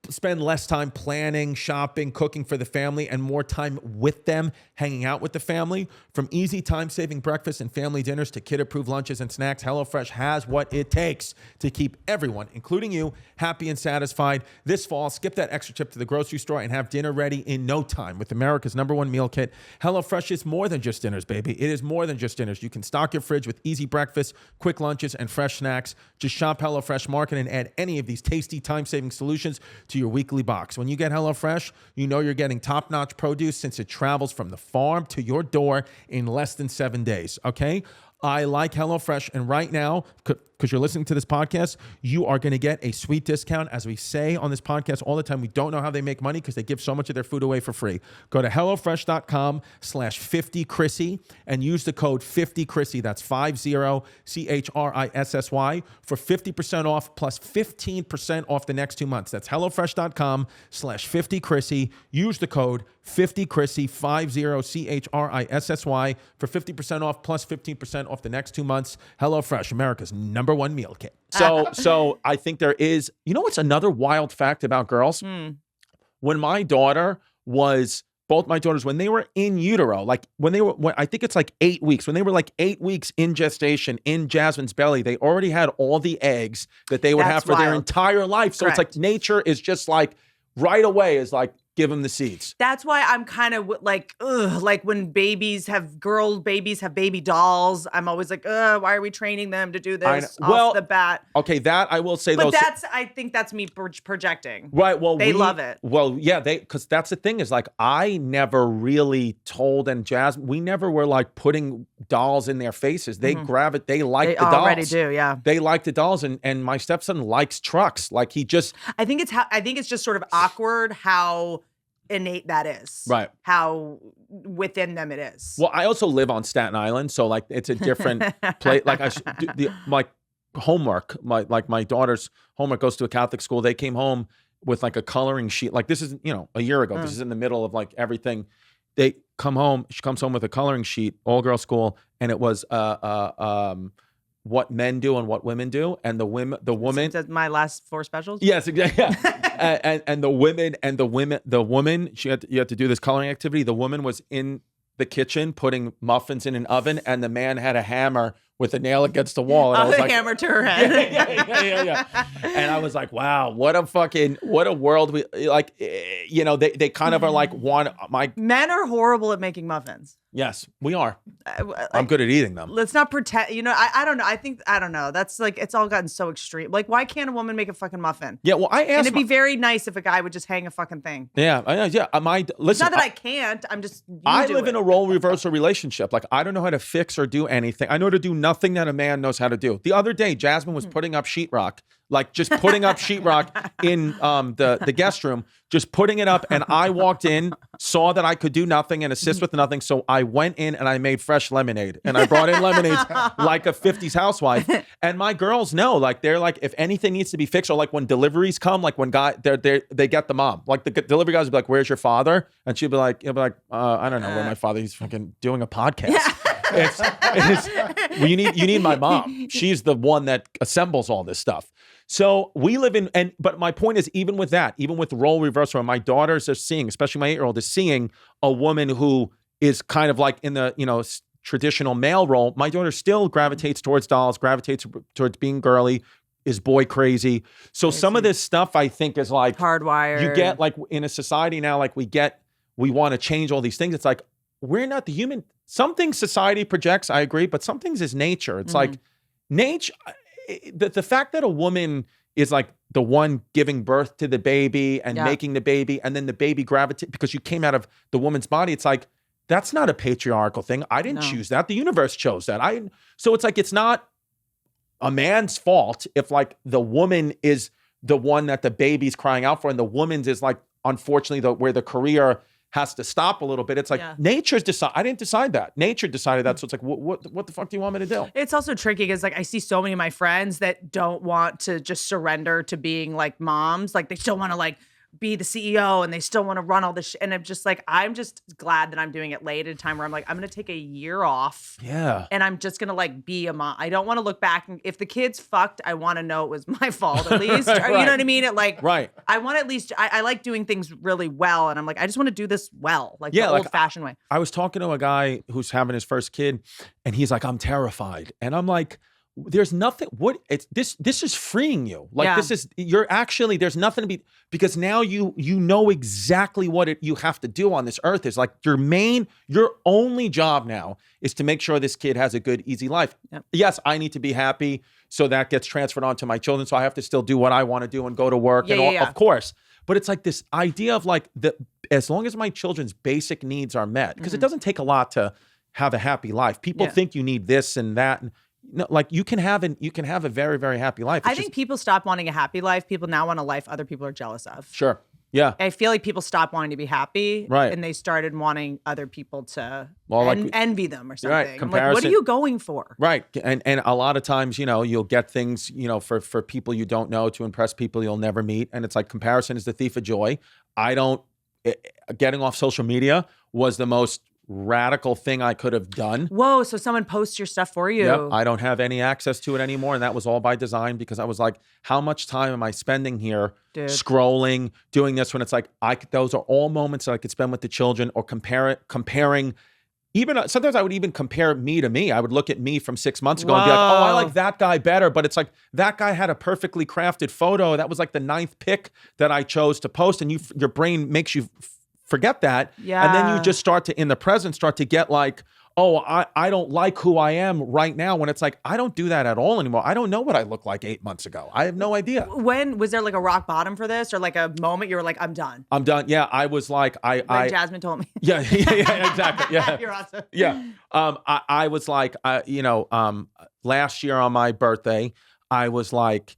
Speaker 1: spend less time planning, shopping, cooking for the family, and more time with them, hanging out with the family. From easy time-saving breakfasts and family dinners to kid-approved lunches and snacks, HelloFresh has what it takes to keep everyone, including you, happy and satisfied. This fall, skip that extra trip to the grocery store and have dinner ready in no time with America's #1 meal kit. HelloFresh is more than just dinners, baby. It is more than just dinners. You can stock your fridge with easy breakfasts, quick lunches, and fresh snacks. Just shop HelloFresh Market and add any of these tasty time-saving solutions to your weekly box. When you get HelloFresh, you know you're getting top-notch produce since it travels from the farm to your door in less than 7 days, okay? I like HelloFresh, and right now, because you're listening to this podcast, you are going to get a sweet discount. As we say on this podcast all the time, we don't know how they make money because they give so much of their food away for free. Go to HelloFresh.com/50Chrissy and use the code 50Chrissy. That's 50CHRISSY for 50% off plus 15% off the next 2 months. That's HelloFresh.com/50Chrissy. Use the code 50Chrissy, 50CHRISSY for 50% off plus 15% off the next 2 months. HelloFresh, America's #1 meal kit. So I think there is, you know what's another wild fact about girls? When my daughter was, both my daughters, when they were in utero, like I think it's like 8 weeks, when they were like 8 weeks in gestation in Jasmine's belly, they already had all the eggs that they would have for their entire life. So It's like nature is just like right away is like, give them the seeds.
Speaker 2: That's why I'm kind of like, ugh, like when babies have baby dolls, I'm always like, ugh, why are we training them to do this off the bat?
Speaker 1: Okay, that I will say
Speaker 2: but I think that's me projecting.
Speaker 1: Right, well,
Speaker 2: they love it.
Speaker 1: Well, yeah, because that's the thing is like, I never really told, and Jasmine, we never were like putting dolls in their faces. They they like the dolls. They
Speaker 2: already do, yeah.
Speaker 1: They like the dolls, and my stepson likes trucks. Like he just.
Speaker 2: I think it's just sort of awkward how innate that is,
Speaker 1: right?
Speaker 2: How within them it is.
Speaker 1: Well, I also live on Staten Island, so like it's a different place. Like my homework, my daughter's homework goes to a Catholic school. They came home with like a coloring sheet. Like this is a year ago. This is in the middle of like everything. They come home. She comes home with a coloring sheet, all girl school, and it was what men do and what women do, and the woman.
Speaker 2: That's my last 4 specials.
Speaker 1: Yes, exactly. Yeah. and the woman, you had to do this coloring activity. The woman was in the kitchen putting muffins in an oven, and the man had a hammer with a nail against the wall. And I was like,
Speaker 2: hammer to her head.
Speaker 1: Yeah. And I was like, wow, what a world we like. They kind of are like
Speaker 2: men are horrible at making muffins.
Speaker 1: Yes, we are. I'm good at eating them.
Speaker 2: Let's not pretend. I don't know. I don't know. That's like, it's all gotten so extreme. Like, why can't a woman make a fucking muffin?
Speaker 1: Yeah, well, I asked.
Speaker 2: And it'd be very nice if a guy would just hang a fucking thing.
Speaker 1: Yeah, yeah. Listen,
Speaker 2: it's not that I can't. I'm just.
Speaker 1: I live in a role reversal relationship. Like, I don't know how to fix or do anything. I know to do nothing that a man knows how to do. The other day, Jasmine was putting up sheetrock. Like just putting up sheetrock in the guest room, just putting it up. And I walked in, saw that I could do nothing and assist with nothing. So I went in and I made fresh lemonade. And I brought in lemonades like a 50s housewife. And my girls know, like, they're like, if anything needs to be fixed, or like when deliveries come, like when they get the mom. Like the delivery guys will be like, where's your father? And she'll be like, I don't know where my father, he's fucking doing a podcast. Well, you need my mom. She's the one that assembles all this stuff. So we live in, but my point is, even with that, even with role reversal, my daughters are seeing, especially my 8-year-old is seeing a woman who is kind of like in the, traditional male role. My daughter still gravitates towards dolls, gravitates towards being girly, is boy crazy. So some of this stuff I think is like
Speaker 2: hardwired. You
Speaker 1: get like in a society now, like we want to change all these things. It's like, we're not the human. Some things society projects, I agree, but some things is nature. It's like nature. The fact that a woman is like the one giving birth to the baby and making the baby, and then the baby gravitates because you came out of the woman's body. It's like, that's not a patriarchal thing. I didn't choose that. The universe chose that. So it's like, it's not a man's fault if like the woman is the one that the baby's crying out for, and the woman's is like, unfortunately, where the career has to stop a little bit. It's like nature's decide. I didn't decide that. Nature decided that. So it's like, what the fuck do you want me to do?
Speaker 2: It's also tricky because like I see so many of my friends that don't want to just surrender to being like moms. Like they still want to like be the CEO and they still want to run all this shit. And I'm just like, I'm just glad that I'm doing it late at a time where I'm like, I'm going to take a year off.
Speaker 1: Yeah.
Speaker 2: And I'm just going to like be a mom. I don't want to look back. And if the kids fucked, I want to know it was my fault at least. Or, you know what I mean? It like, I want at least, I like doing things really well. And I'm like, I just want to do this well, like the old fashioned way.
Speaker 1: I was talking to a guy who's having his first kid and he's like, I'm terrified. And I'm like, there's nothing, this is freeing you. Like there's nothing to be, because now you know exactly what you have to do on this earth is like your only job now is to make sure this kid has a good, easy life. Yep. Yes, I need to be happy. So that gets transferred onto my children. So I have to still do what I want to do and go to work of course. But it's like this idea of like as long as my children's basic needs are met, because it doesn't take a lot to have a happy life. People think you need this and that. And no, like you can have a very, very happy life.
Speaker 2: I think people stop wanting a happy life. People now want a life other people are jealous of.
Speaker 1: Sure. Yeah.
Speaker 2: I feel like people stopped wanting to be happy. Right. And they started wanting other people to envy them or something. Right.
Speaker 1: Comparison.
Speaker 2: Like, what are you going for?
Speaker 1: Right. And a lot of times, you'll get things, for people you don't know to impress people you'll never meet. And it's like comparison is the thief of joy. Getting off social media was the most radical thing I could have done.
Speaker 2: Whoa, so someone posts your stuff for you.
Speaker 1: Yep, I don't have any access to it anymore. And that was all by design because I was like, how much time am I spending here scrolling, doing this when it's like, those are all moments that I could spend with the children or comparing. Even sometimes I would even compare me to me. I would look at me from 6 months ago and be like, oh, I like that guy better. But it's like that guy had a perfectly crafted photo. That was like the 9th pick that I chose to post. And your brain makes you forget that. Yeah. And then you just start to, in the present, start to get like, oh, I don't like who I am right now, when it's like, I don't do that at all anymore. I don't know what I looked like 8 months ago. I have no idea.
Speaker 2: When was there like a rock bottom for this, or like a moment you were like, I'm done?
Speaker 1: I'm done. Yeah, I was like,
Speaker 2: when Jasmine told me.
Speaker 1: Yeah, exactly. Yeah.
Speaker 2: You're awesome.
Speaker 1: Yeah. I was like, last year on my birthday, I was like,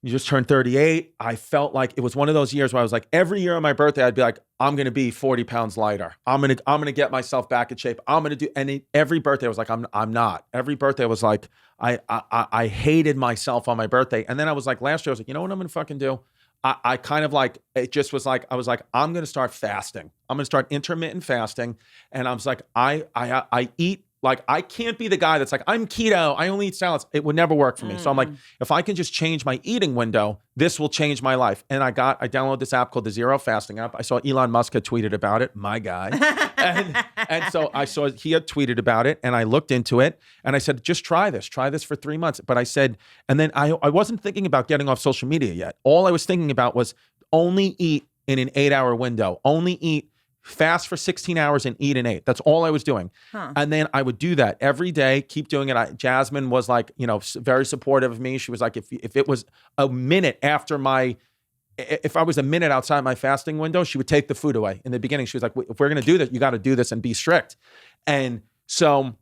Speaker 1: you just turned 38. I felt like it was one of those years where I was like, every year on my birthday, I'd be like, I'm going to be 40 pounds lighter. I'm going to get myself back in shape. I'm going to do, and every birthday I was like, I'm not. Every birthday was like, I hated myself on my birthday. And then I was like, last year, I was like, you know what I'm going to fucking do? I kind of like, it just was like, I was like, I'm going to start fasting. I'm going to start intermittent fasting. And I was like, I eat. Like, I can't be the guy that's like, I'm keto, I only eat salads. It would never work for me. So I'm like, if I can just change my eating window, this will change my life. And I downloaded this app called the Zero Fasting app. I saw Elon Musk had tweeted about it, my guy. and so I saw he had tweeted about it, and I looked into it, and I said, just try this for 3 months. But I said, and then I wasn't thinking about getting off social media yet. All I was thinking about was only eat in an 8-hour window, only eat. Fast for 16 hours and eat an 8. That's all I was doing. And then I would do that every day, keep doing it. Jasmine was like, very supportive of me. She was like, if it was a minute after if I was a minute outside my fasting window, she would take the food away. In the beginning, she was like, if we're going to do this, you got to do this and be strict. And so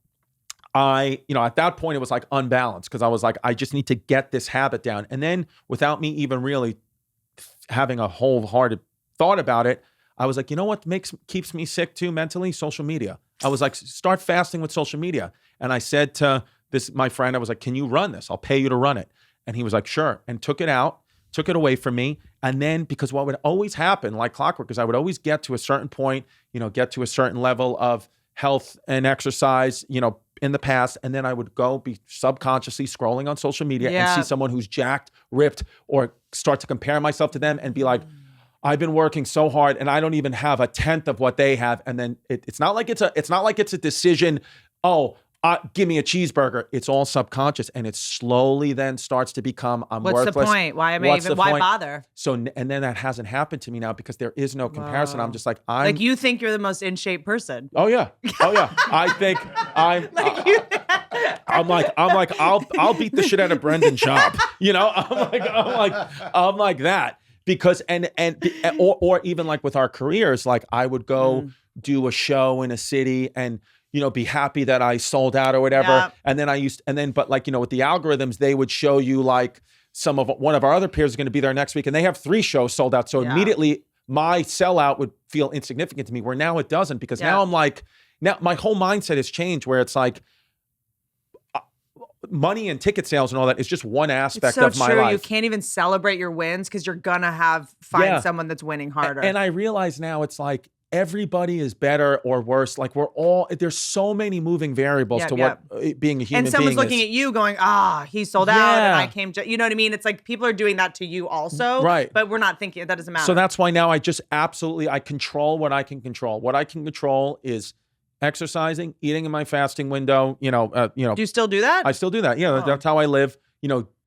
Speaker 1: at that point, it was like unbalanced because I was like, I just need to get this habit down. And then without me even really having a wholehearted thought about it, I was like, you know what keeps me sick too mentally? Social media. I was like, start fasting with social media. And I said to my friend, I was like, can you run this? I'll pay you to run it. And he was like, sure. And took it away from me. And then, because what would always happen, like clockwork, is I would always get to a certain point, get to a certain level of health and exercise, in the past. And then I would be subconsciously scrolling on social media and see someone who's jacked, ripped, or start to compare myself to them and be like, I've been working so hard and I don't even have a tenth of what they have. And then it's not like it's a decision. Oh, give me a cheeseburger. It's all subconscious, and it slowly then starts to become
Speaker 2: What's
Speaker 1: worthless.
Speaker 2: The point? Why am I even? Why bother?
Speaker 1: So and then that hasn't happened to me now because there is no comparison. I'm just like
Speaker 2: like you think you're the most in shape person.
Speaker 1: Oh yeah. I think I'm. I'm like I'll beat the shit out of Brendan Schaub. I'm like that. Because or even like with our careers, like I would go do a show in a city and be happy that I sold out or whatever. Yeah. And then but like with the algorithms, they would show you like one of our other peers is going to be there next week and they have 3 shows sold out. So immediately my sellout would feel insignificant to me, where now it doesn't, because now I'm like, now my whole mindset has changed where it's like money and ticket sales and all that is just one aspect
Speaker 2: It's so
Speaker 1: of my
Speaker 2: true.
Speaker 1: life.
Speaker 2: You can't even celebrate your wins because you're gonna find someone that's winning harder.
Speaker 1: And I realize now it's like everybody is better or worse. Like there's so many moving variables to what being a human being is.
Speaker 2: And someone's looking at you going, he sold out and I came you know what I mean? It's like people are doing that to you also.
Speaker 1: Right.
Speaker 2: But we're not thinking that doesn't matter.
Speaker 1: So that's why now I just I control what I can control. What I can control is exercising, eating in my fasting window, Do
Speaker 2: you still do that?
Speaker 1: I still do that. Yeah, that's how I live.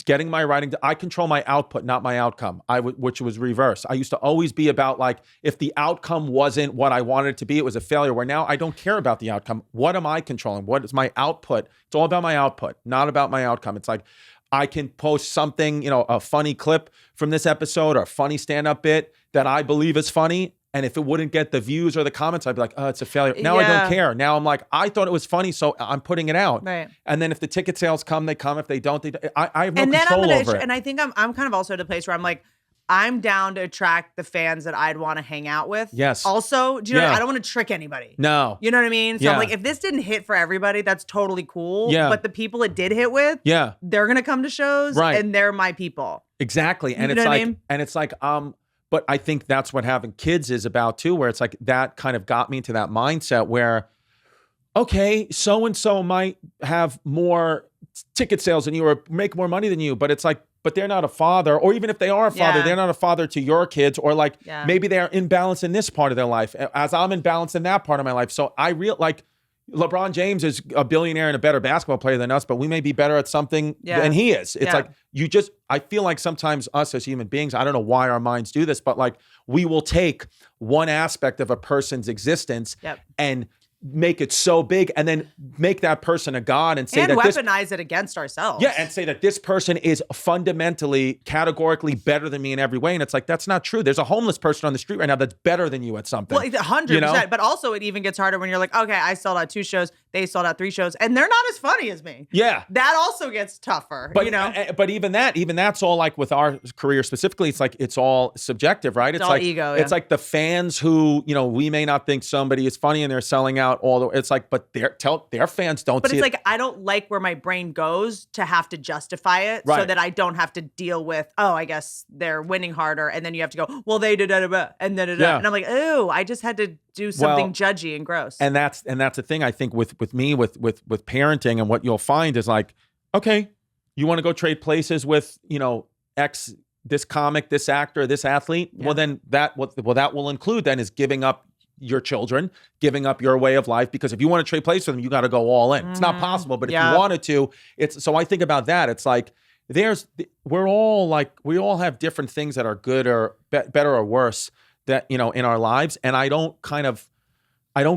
Speaker 1: Getting my writing. I control my output, not my outcome. Which was reverse. I used to always be about like, if the outcome wasn't what I wanted it to be, it was a failure. Where now I don't care about the outcome. What am I controlling? What is my output? It's all about my output, not about my outcome. It's like I can post something, a funny clip from this episode or a funny stand-up bit that I believe is funny. And if it wouldn't get the views or the comments, I'd be like, oh, it's a failure. Now I don't care. Now I'm like, I thought it was funny, so I'm putting it out.
Speaker 2: Right.
Speaker 1: And then if the ticket sales come, they come. If they don't, I have no control over it.
Speaker 2: And I think I'm kind of also at a place where I'm like, I'm down to attract the fans that I'd want to hang out with.
Speaker 1: Yes.
Speaker 2: Also, do you know, I don't want to trick anybody.
Speaker 1: No.
Speaker 2: You know what I mean? So I'm like, if this didn't hit for everybody, that's totally cool.
Speaker 1: Yeah.
Speaker 2: But the people it did hit with, they're going to come to shows and they're my people.
Speaker 1: Exactly. And it's like, but I think that's what having kids is about too, where it's like that kind of got me into that mindset where, okay, so-and-so might have more ticket sales than you or make more money than you, but it's like, but they're not a father, or even if they are a father, they're not a father to your kids, or like maybe they're imbalanced in this part of their life as I'm imbalanced in that part of my life. So like LeBron James is a billionaire and a better basketball player than us, but we may be better at something than he is. It's like I feel like sometimes us as human beings, I don't know why our minds do this, but like we will take one aspect of a person's existence and make it so big and then make that person a god and say that
Speaker 2: weaponize it against ourselves.
Speaker 1: Yeah, and say that this person is fundamentally, categorically better than me in every way. And it's like, that's not true. There's a homeless person on the street right now that's better than you at something.
Speaker 2: Well, 100%. But also it even gets harder when you're like, okay, I sold out 2 shows, they sold out 3 shows, and they're not as funny as me.
Speaker 1: Yeah.
Speaker 2: That also gets tougher,
Speaker 1: but, But even that's all like with our career specifically, it's like, it's all subjective, right? It's
Speaker 2: all
Speaker 1: like
Speaker 2: ego.
Speaker 1: It's like the fans who, we may not think somebody is funny and they're selling out it's like, but their fans don't see it.
Speaker 2: But it's like, I don't like where my brain goes to have to justify it so that I don't have to deal with, I guess they're winning harder. And then you have to go, well, they did da-da-da, and da-da-da. And I'm like, oh, I just had to do something judgy and gross.
Speaker 1: And that's the thing I think with me, with parenting, and what you'll find is like, okay, you want to go trade places with, this comic, this actor, this athlete. Well, then that will include then is giving up your children, giving up your way of life, because if you want to trade places with them, you got to go all in. It's not possible, but if you wanted to, so I think about that. It's like we all have different things that are good or better or worse that, in our lives. And I don't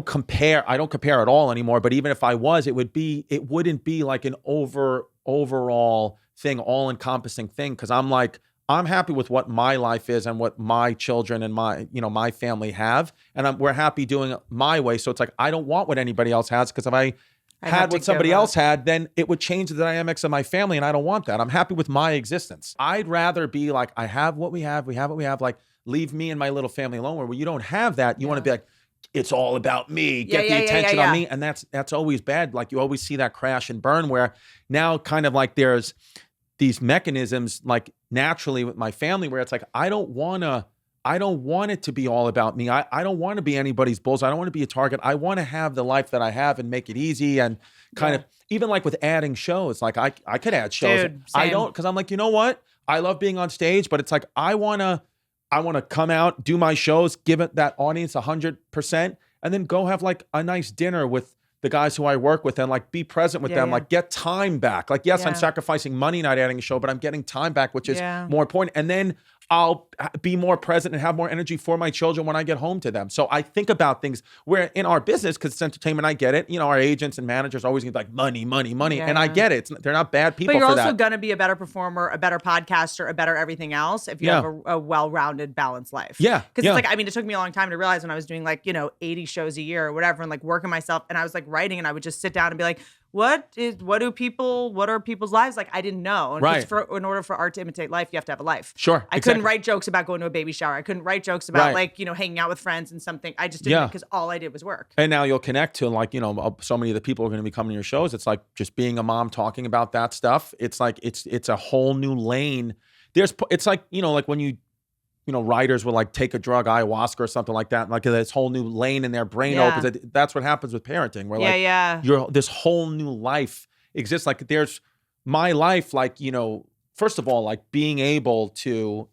Speaker 1: compare at all anymore. But even if I was, it wouldn't be like an overall thing, all encompassing thing. Cause I'm happy with what my life is and what my children and my family have. And we're happy doing it my way. So it's like, I don't want what anybody else has, because if I had what somebody else had, then it would change the dynamics of my family. And I don't want that. I'm happy with my existence. I'd rather be like, I have what we have. We have what we have. Like, leave me and my little family alone. Where you don't have that, you want to be like, it's all about me. Get the attention on me. And that's always bad. Like, you always see that crash and burn, where now kind of like there's these mechanisms like naturally with my family where it's like, I don't want it to be all about me. I don't want to be anybody's bulls. I don't want to be a target. I want to have the life that I have and make it easy, and kind of even like with adding shows, like I could add shows.
Speaker 2: Dude,
Speaker 1: I don't, because I'm like, you know what? I love being on stage, but it's like, I want to come out, do my shows, give it that audience 100%, and then go have like a nice dinner with the guys who I work with and like be present with them, like get time back. Like, yes, I'm sacrificing money not adding a show, but I'm getting time back, which is more important. And then I'll be more present and have more energy for my children when I get home to them. So I think about things where in our business, because it's entertainment, I get it. Our agents and managers always get like money. And I get it. They're not bad people for that.
Speaker 2: But you're also going to be a better performer, a better podcaster, a better everything else if you have a well-rounded, balanced life. Yeah. Because it's like, I mean, it took me a long time to realize when I was doing like, 80 shows a year or whatever, and like working myself, and I was like writing, and I would just sit down and be like, what are people's lives like? I didn't know. And
Speaker 1: Right.
Speaker 2: in order for art to imitate life, you have to have a life.
Speaker 1: Sure.
Speaker 2: I couldn't write jokes about going to a baby shower. I couldn't write jokes about hanging out with friends and something. I just didn't because all I did was work.
Speaker 1: And now you'll connect to so many of the people who are going to be coming to your shows. It's like just being a mom talking about that stuff. It's like it's a whole new lane. It's like like when writers will like take a drug, ayahuasca or something like that, like this whole new lane in their brain opens. That's what happens with parenting. Where this whole new life exists. Like there's my life, like, first of all, like being able to,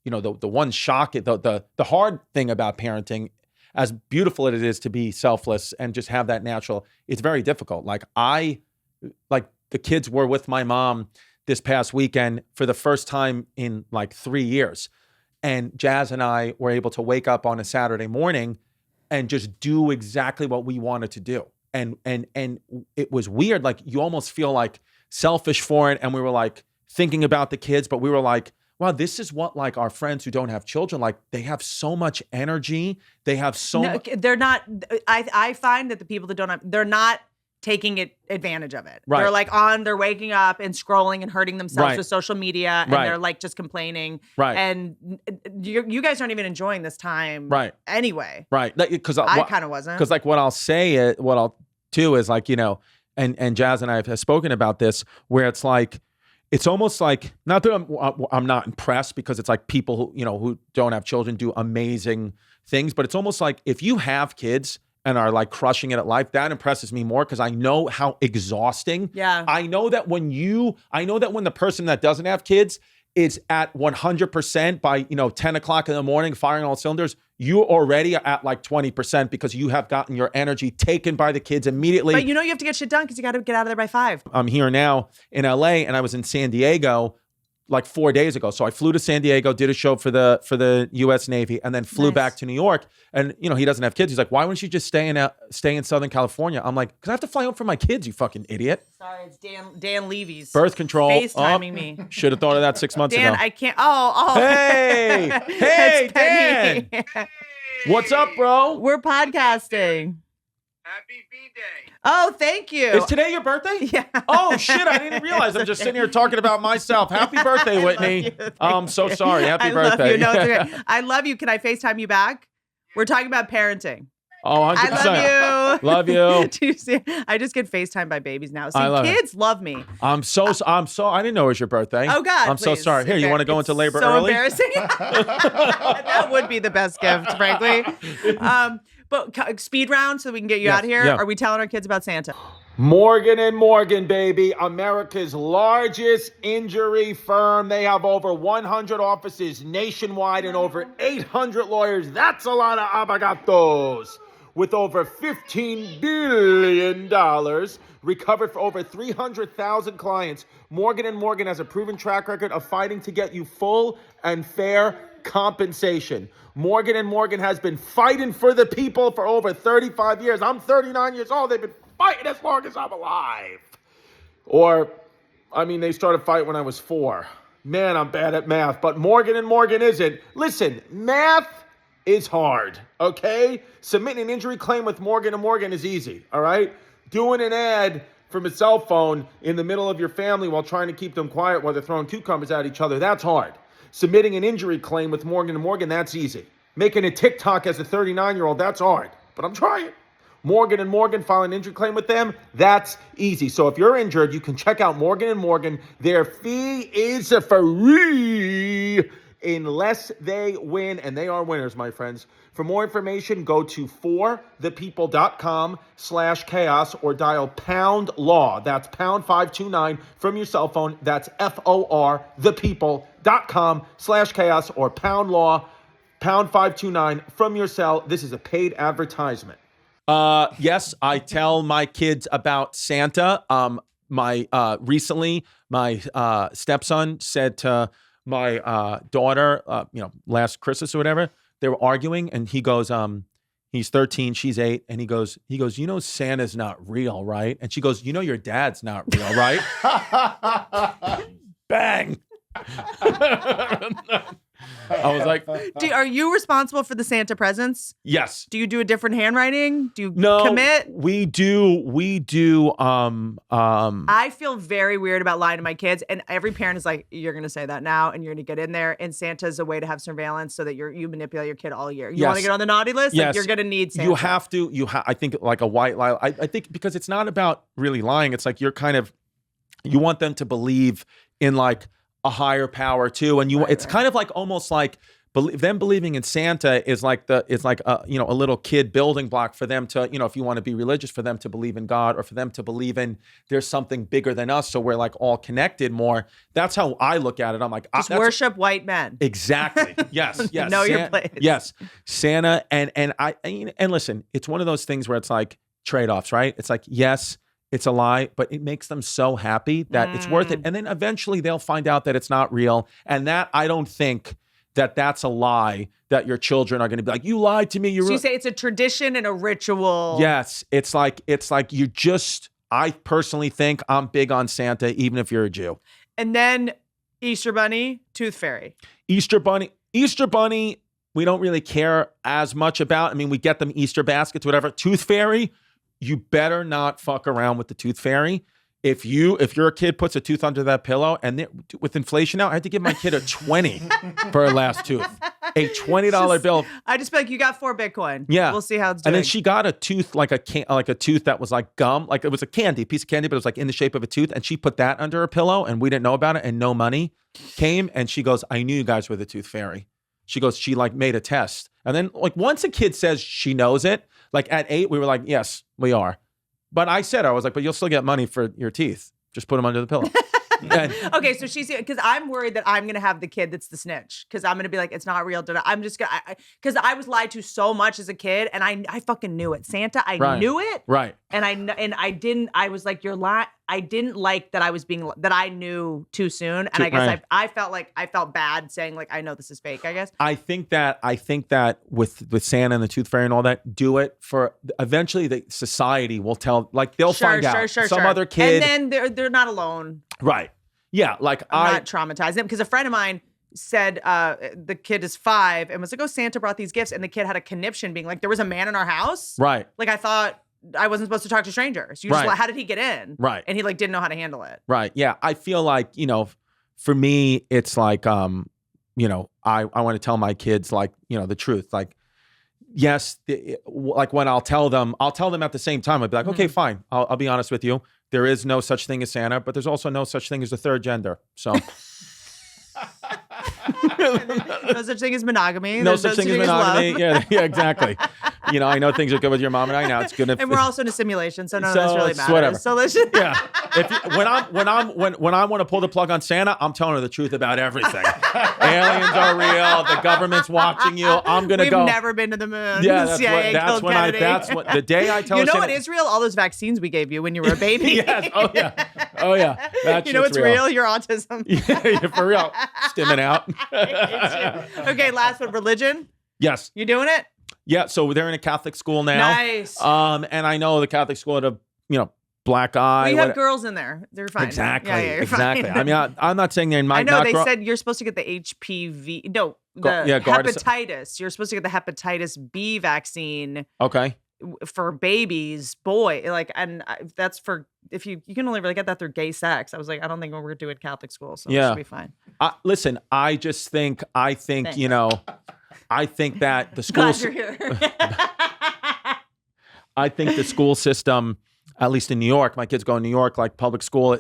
Speaker 1: the one shock, the hard thing about parenting, as beautiful as it is to be selfless and just have that natural, it's very difficult. Like the kids were with my mom this past weekend for the first time in like 3 years. And Jazz and I were able to wake up on a Saturday morning and just do exactly what we wanted to do. And it was weird. Like you almost feel like selfish for it. And we were like thinking about the kids, but we were like, wow, this is what like our friends who don't have children, like they have so much energy. They have
Speaker 2: they're not, I find that the people that don't have, they're not taking advantage of it.
Speaker 1: Right.
Speaker 2: They're like they're waking up and scrolling and hurting themselves with social media, and they're like just complaining.
Speaker 1: Right.
Speaker 2: And you guys aren't even enjoying this time.
Speaker 1: Right.
Speaker 2: Anyway.
Speaker 1: Right. Because
Speaker 2: I kind of wasn't.
Speaker 1: Because like what I'll do is like, and Jazz and I have spoken about this, where it's like, it's almost like, not that I'm not impressed, because it's like people who don't have children do amazing things, but it's almost like if you have kids and are like crushing it at life, that impresses me more, because I know how exhausting.
Speaker 2: Yeah.
Speaker 1: I know that when the person that doesn't have kids is at 100% by 10 o'clock in the morning, firing all cylinders, you already are at like 20% because you have gotten your energy taken by the kids immediately.
Speaker 2: But you have to get shit done because you got to get out of there by 5.
Speaker 1: I'm here now in LA, and I was in San Diego like 4 days ago. So I flew to San Diego, did a show for the U.S. Navy, and then flew back to New York. And he doesn't have kids. He's like, why wouldn't you just stay in Southern California? I'm like, because I have to fly home for my kids, you fucking idiot.
Speaker 2: Sorry, it's Dan Levy's
Speaker 1: birth control.
Speaker 2: FaceTiming me.
Speaker 1: Should have thought of that 6 months ago.
Speaker 2: Dan, I can't. Oh.
Speaker 1: Hey, Dan. What's up, bro?
Speaker 2: We're podcasting.
Speaker 3: Happy B-Day.
Speaker 2: Oh, thank you.
Speaker 1: Is today your birthday?
Speaker 2: Yeah.
Speaker 1: Oh, shit. I didn't realize. I'm just sitting here talking about myself. Happy birthday, Whitney. I'm so sorry. Happy birthday.
Speaker 2: Love you. No, it's okay. I love you. Can I FaceTime you back? We're talking about parenting.
Speaker 1: Oh, 100%.
Speaker 2: I
Speaker 1: love you.
Speaker 2: Do you see? I just get FaceTime by babies now. See, kids love me.
Speaker 1: I didn't know it was your birthday.
Speaker 2: Oh, God.
Speaker 1: I'm so sorry. Here, you want to go into labor
Speaker 2: so
Speaker 1: early?
Speaker 2: Embarrassing. That would be the best gift, frankly. But speed round so we can get you out of here.
Speaker 1: Yeah.
Speaker 2: Are we telling our kids about Santa?
Speaker 1: Morgan & Morgan, baby, America's largest injury firm. They have over 100 offices nationwide and over 800 lawyers. That's a lot of abagatos. With over $15 billion recovered for over 300,000 clients, Morgan & Morgan has a proven track record of fighting to get you full and fair compensation. Morgan & Morgan has been fighting for the people for over 35 years. I'm 39 years old. They've been fighting as long as I'm alive. They started fighting when I was 4. Man, I'm bad at math, but Morgan & Morgan isn't. Listen, math is hard, okay? Submitting an injury claim with Morgan & Morgan is easy, all right? Doing an ad from a cell phone in the middle of your family while trying to keep them quiet while they're throwing cucumbers at each other, that's hard. Submitting an injury claim with Morgan & Morgan, that's easy. Making a TikTok as a 39-year-old, that's hard, but I'm trying. Morgan & Morgan, file an injury claim with them, that's easy. So if you're injured, you can check out Morgan & Morgan. Their fee is free unless they win, and they are winners, my friends. For more information, go to forthepeople.com/chaos or dial pound law. That's pound 529 from your cell phone. That's FOR, thepeople.com/chaos or pound law, pound 529 from your cell. This is a paid advertisement. Yes, I tell my kids about Santa. Recently, my stepson said to my daughter, last Christmas or whatever, they were arguing, and he goes, he's 13, she's 8, and he goes, Santa's not real, right? And she goes, your dad's not real, right? Bang. I was like,
Speaker 2: Are you responsible for the Santa presents?
Speaker 1: yes.
Speaker 2: Do you do a different handwriting? Do you
Speaker 1: No,
Speaker 2: commit?
Speaker 1: we do.
Speaker 2: I feel very weird about lying to my kids, and every parent is like, "You're going to say that now, and you're going to get in there." And Santa is a way to have surveillance so that you manipulate your kid all year. You want to get on the naughty list?
Speaker 1: Yes.
Speaker 2: Like, you're going to need Santa.
Speaker 1: You have to. I think like a white lie. I think because it's not about really lying. It's like you want them to believe in like a higher power too, and it's kind of like almost like. Them believing in Santa is like a little kid building block for them to, if you want to be religious, for them to believe in God or for them to believe in there's something bigger than us. So we're like all connected more. That's how I look at it. I'm like,
Speaker 2: just worship white men.
Speaker 1: Exactly. Yes. Yes.
Speaker 2: Know your place.
Speaker 1: Yes. Santa and listen, it's one of those things where it's like trade-offs, right? It's like, yes, it's a lie, but it makes them so happy that it's worth it. And then eventually they'll find out that it's not real. And that I don't think that's a lie that your children are going to be like, you lied to me.
Speaker 2: So you say it's a tradition and a ritual.
Speaker 1: Yes. It's like I personally think I'm big on Santa, even if you're a Jew.
Speaker 2: And then Easter Bunny, Tooth Fairy.
Speaker 1: Easter Bunny, we don't really care as much about. I mean, we get them Easter baskets, whatever. Tooth Fairy, you better not fuck around with the Tooth Fairy. If your kid puts a tooth under that pillow, and with inflation now, I had to give my kid a 20 for her last tooth, a $20 bill.
Speaker 2: I just feel like you got 4 Bitcoin.
Speaker 1: Yeah,
Speaker 2: we'll see how it's doing.
Speaker 1: And then she got a tooth like a tooth that was like gum, like it was a piece of candy, but it was like in the shape of a tooth, and she put that under her pillow, and we didn't know about it, and no money came, and she goes, "I knew you guys were the Tooth Fairy." She goes, she like made a test, and then like once a kid says she knows it, like at 8, we were like, "Yes, we are." But I was like, but you'll still get money for your teeth. Just put them under the pillow.
Speaker 2: Okay, so she's because I'm worried that I'm gonna have the kid that's the snitch because I'm gonna be like, it's not real. I'm just gonna because I was lied to so much as a kid, and I fucking knew it. Santa, I knew it,
Speaker 1: right?
Speaker 2: And I didn't. I was like, you're lying. I didn't like that that I knew too soon, and I guess I felt bad saying like I know this is fake. I guess
Speaker 1: I think that with Santa and the Tooth Fairy and all that, do it for eventually the society will tell, like they'll find out some other kid,
Speaker 2: and then they're not alone,
Speaker 1: right? Yeah, like
Speaker 2: I'm not traumatizing them because a friend of mine said the kid is 5 and was like, oh, Santa brought these gifts, and the kid had a conniption being like, there was a man in our house,
Speaker 1: right?
Speaker 2: Like I thought I wasn't supposed to talk to strangers. You just how did he get in?
Speaker 1: Right.
Speaker 2: And he like didn't know how to handle it.
Speaker 1: Right. Yeah. I feel like, for me, it's like, I want to tell my kids like, the truth. Like, yes, like when I'll tell them at the same time, I'll be like, okay, fine. I'll be honest with you. There is no such thing as Santa, but there's also no such thing as the third gender. So
Speaker 2: no such thing as monogamy.
Speaker 1: No such thing as monogamy. Yeah, exactly. I know things are good with your mom, and I know it's good.
Speaker 2: And we're also in a simulation, so none of this really matters.
Speaker 1: Whatever.
Speaker 2: So let's just
Speaker 1: when I want to pull the plug on Santa, I'm telling her the truth about everything. Aliens are real. The government's watching you. I'm gonna go.
Speaker 2: We've never been to the moon.
Speaker 1: Yeah,
Speaker 2: the CIA killed Kennedy.
Speaker 1: That's what the day I tell her.
Speaker 2: In Israel, all those vaccines we gave you when you were a baby.
Speaker 1: Yes. Oh yeah. That's
Speaker 2: what's real? Your autism.
Speaker 1: Yeah, for real. Stimming out.
Speaker 2: Okay, last one. Religion.
Speaker 1: Yes.
Speaker 2: You doing it?
Speaker 1: Yeah, so they're in a Catholic school now.
Speaker 2: Nice.
Speaker 1: And I know the Catholic school had a, black eye.
Speaker 2: We have girls in there. They're fine.
Speaker 1: Exactly.
Speaker 2: Yeah, you're
Speaker 1: exactly.
Speaker 2: Fine.
Speaker 1: I mean, I'm not saying they might not.
Speaker 2: I know they said you're supposed to get the HPV. No, hepatitis. You're supposed to get the hepatitis B vaccine.
Speaker 1: Okay.
Speaker 2: For babies, that's for if you can only really get that through gay sex. I was like, I don't think we're doing Catholic school, so it should be fine.
Speaker 1: Listen, I think I think that the school.
Speaker 2: Glad you're here.
Speaker 1: I think the school system, at least in New York, my kids go in New York, like public school.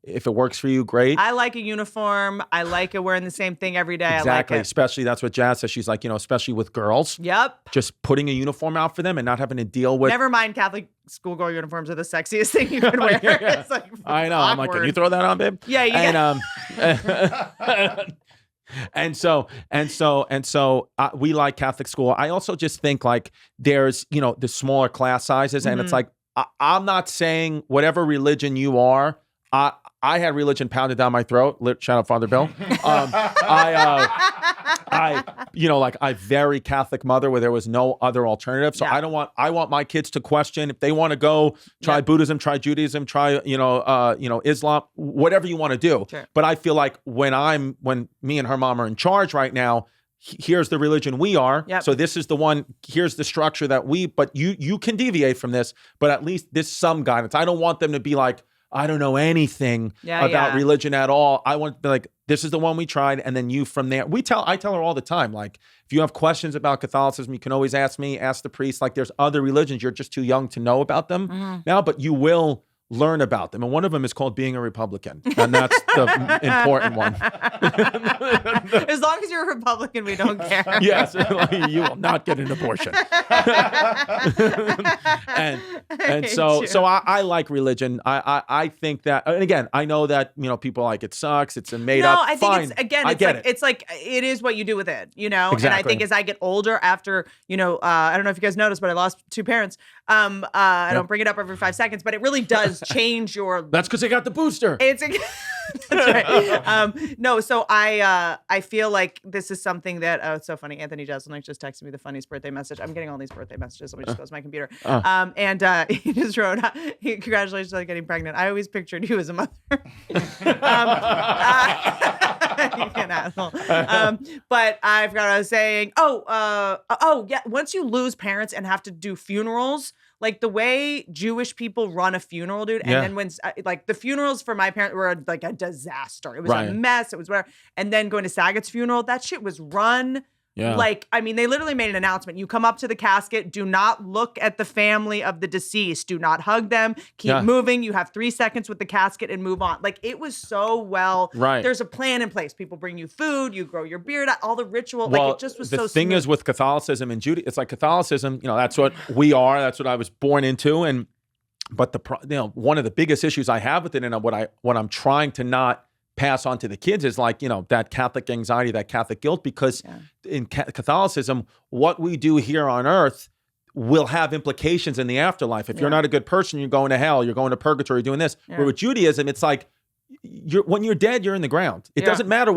Speaker 1: If it works for you, great.
Speaker 2: I like a uniform. I like it wearing the same thing every day.
Speaker 1: Exactly.
Speaker 2: I like it.
Speaker 1: Especially that's what Jazz says. She's like, especially with girls.
Speaker 2: Yep.
Speaker 1: Just putting a uniform out for them and not having to deal with.
Speaker 2: Never mind, Catholic schoolgirl uniforms are the sexiest thing you can wear.
Speaker 1: Yeah.
Speaker 2: It's like
Speaker 1: I know.
Speaker 2: awkward.
Speaker 1: I'm like, can you throw that on, babe?
Speaker 2: Yeah.
Speaker 1: And so we like Catholic school. I also just think like there's, the smaller class sizes, and it's like, I'm not saying whatever religion you are. I had religion pounded down my throat. Shout out Father Bill. I very Catholic mother where there was no other alternative. So I want my kids to question if they want to go try Buddhism, try Judaism, try, Islam, whatever you want to do.
Speaker 2: Sure.
Speaker 1: But I feel like when me and her mom are in charge right now, here's the religion we are.
Speaker 2: Yep.
Speaker 1: So this is the one, here's the structure that but you can deviate from this, but at least there's some guidance. I don't want them to be like, I don't know anything about religion at all. I want to be like, this is the one we tried. And then you from there, I tell her all the time, like, if you have questions about Catholicism, you can always ask me, ask the priest. Like, there's other religions. You're just too young to know about them now, but you will learn about them. And one of them is called being a Republican. And that's the important one.
Speaker 2: As long as you're a Republican, we don't care.
Speaker 1: Yes. You will not get an abortion. and so I like religion. I think that, and again, I know that, people like it sucks. It's a made up.
Speaker 2: No, I think
Speaker 1: fine.
Speaker 2: it's like it is what you do with it,
Speaker 1: Exactly.
Speaker 2: And I think as I get older, after, I don't know if you guys noticed, but I lost 2 parents. I don't bring it up every 5 seconds, but it really does change your.
Speaker 1: That's because they got the booster.
Speaker 2: That's right. No, so I feel like this is something that it's so funny. Anthony Jeselnik just texted me the funniest birthday message. I'm getting all these birthday messages. Let me just close my computer. And he just wrote, "Congratulations on getting pregnant. I always pictured you as a mother." An asshole. But I forgot what I was saying. Oh yeah. Once you lose parents and have to do funerals, like the way Jewish people run a funeral, dude. And then when like the funerals for my parents were like a disaster. It was a mess. It was whatever. And then going to Saget's funeral, that shit was run. Yeah. Like, I mean, they literally made an announcement. You come up to the casket, do not look at the family of the deceased. Do not hug them. Keep moving. You have 3 seconds with the casket and move on. Like, it was so well. Right. There's a plan in place. People bring you food. You grow your beard. All the ritual. Well, like, it just was so
Speaker 1: the thing
Speaker 2: smooth.
Speaker 1: Is with Catholicism and Judaism, it's like Catholicism, that's what we are. That's what I was born into. But one of the biggest issues I have with it, and what I'm trying to not pass on to the kids is like, that Catholic anxiety, that Catholic guilt, because in Catholicism, what we do here on earth will have implications in the afterlife. If you're not a good person, you're going to hell, you're going to purgatory, doing this. Where with Judaism, it's like, when you're dead, you're in the ground. It doesn't matter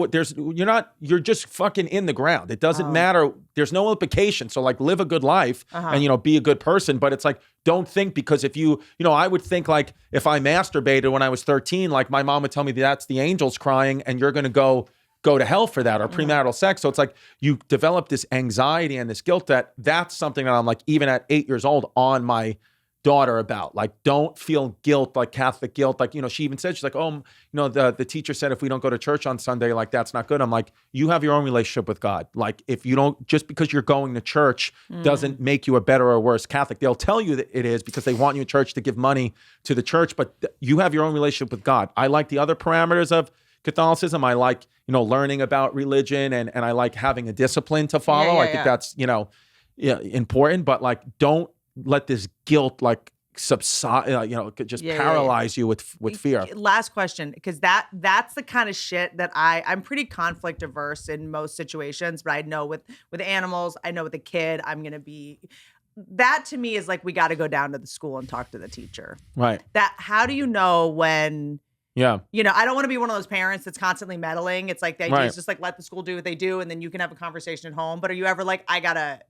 Speaker 1: you're just fucking in the ground. It doesn't matter. There's no implication. So like, live a good life and, be a good person. But it's like, don't think because if I would think like if I masturbated when I was 13, like my mom would tell me that's the angels crying and you're going to go to hell for that, or premarital sex. So it's like you develop this anxiety and this guilt that's something that I'm like, even at 8 years old, on my daughter about. Like, don't feel guilt, like Catholic guilt. Like, she even said, she's like, the teacher said if we don't go to church on Sunday, like, that's not good. I'm like, you have your own relationship with God. Like, if you don't, just because you're going to church doesn't make you a better or worse Catholic. They'll tell you that it is because they want you in church to give money to the church, but you have your own relationship with God. I like the other parameters of Catholicism. I like, learning about religion and I like having a discipline to follow. I think that's, important, but like, don't let this guilt like subside, just paralyze you with fear.
Speaker 2: Last question, because that's the kind of shit that I'm pretty conflict averse in most situations, but I know with animals, I know with a kid, I'm going to be, that to me is like, we got to go down to the school and talk to the teacher.
Speaker 1: Right.
Speaker 2: How do you know when,
Speaker 1: I
Speaker 2: don't want to be one of those parents that's constantly meddling. It's like the idea is just like, let the school do what they do. And then you can have a conversation at home. But are you ever like, I gotta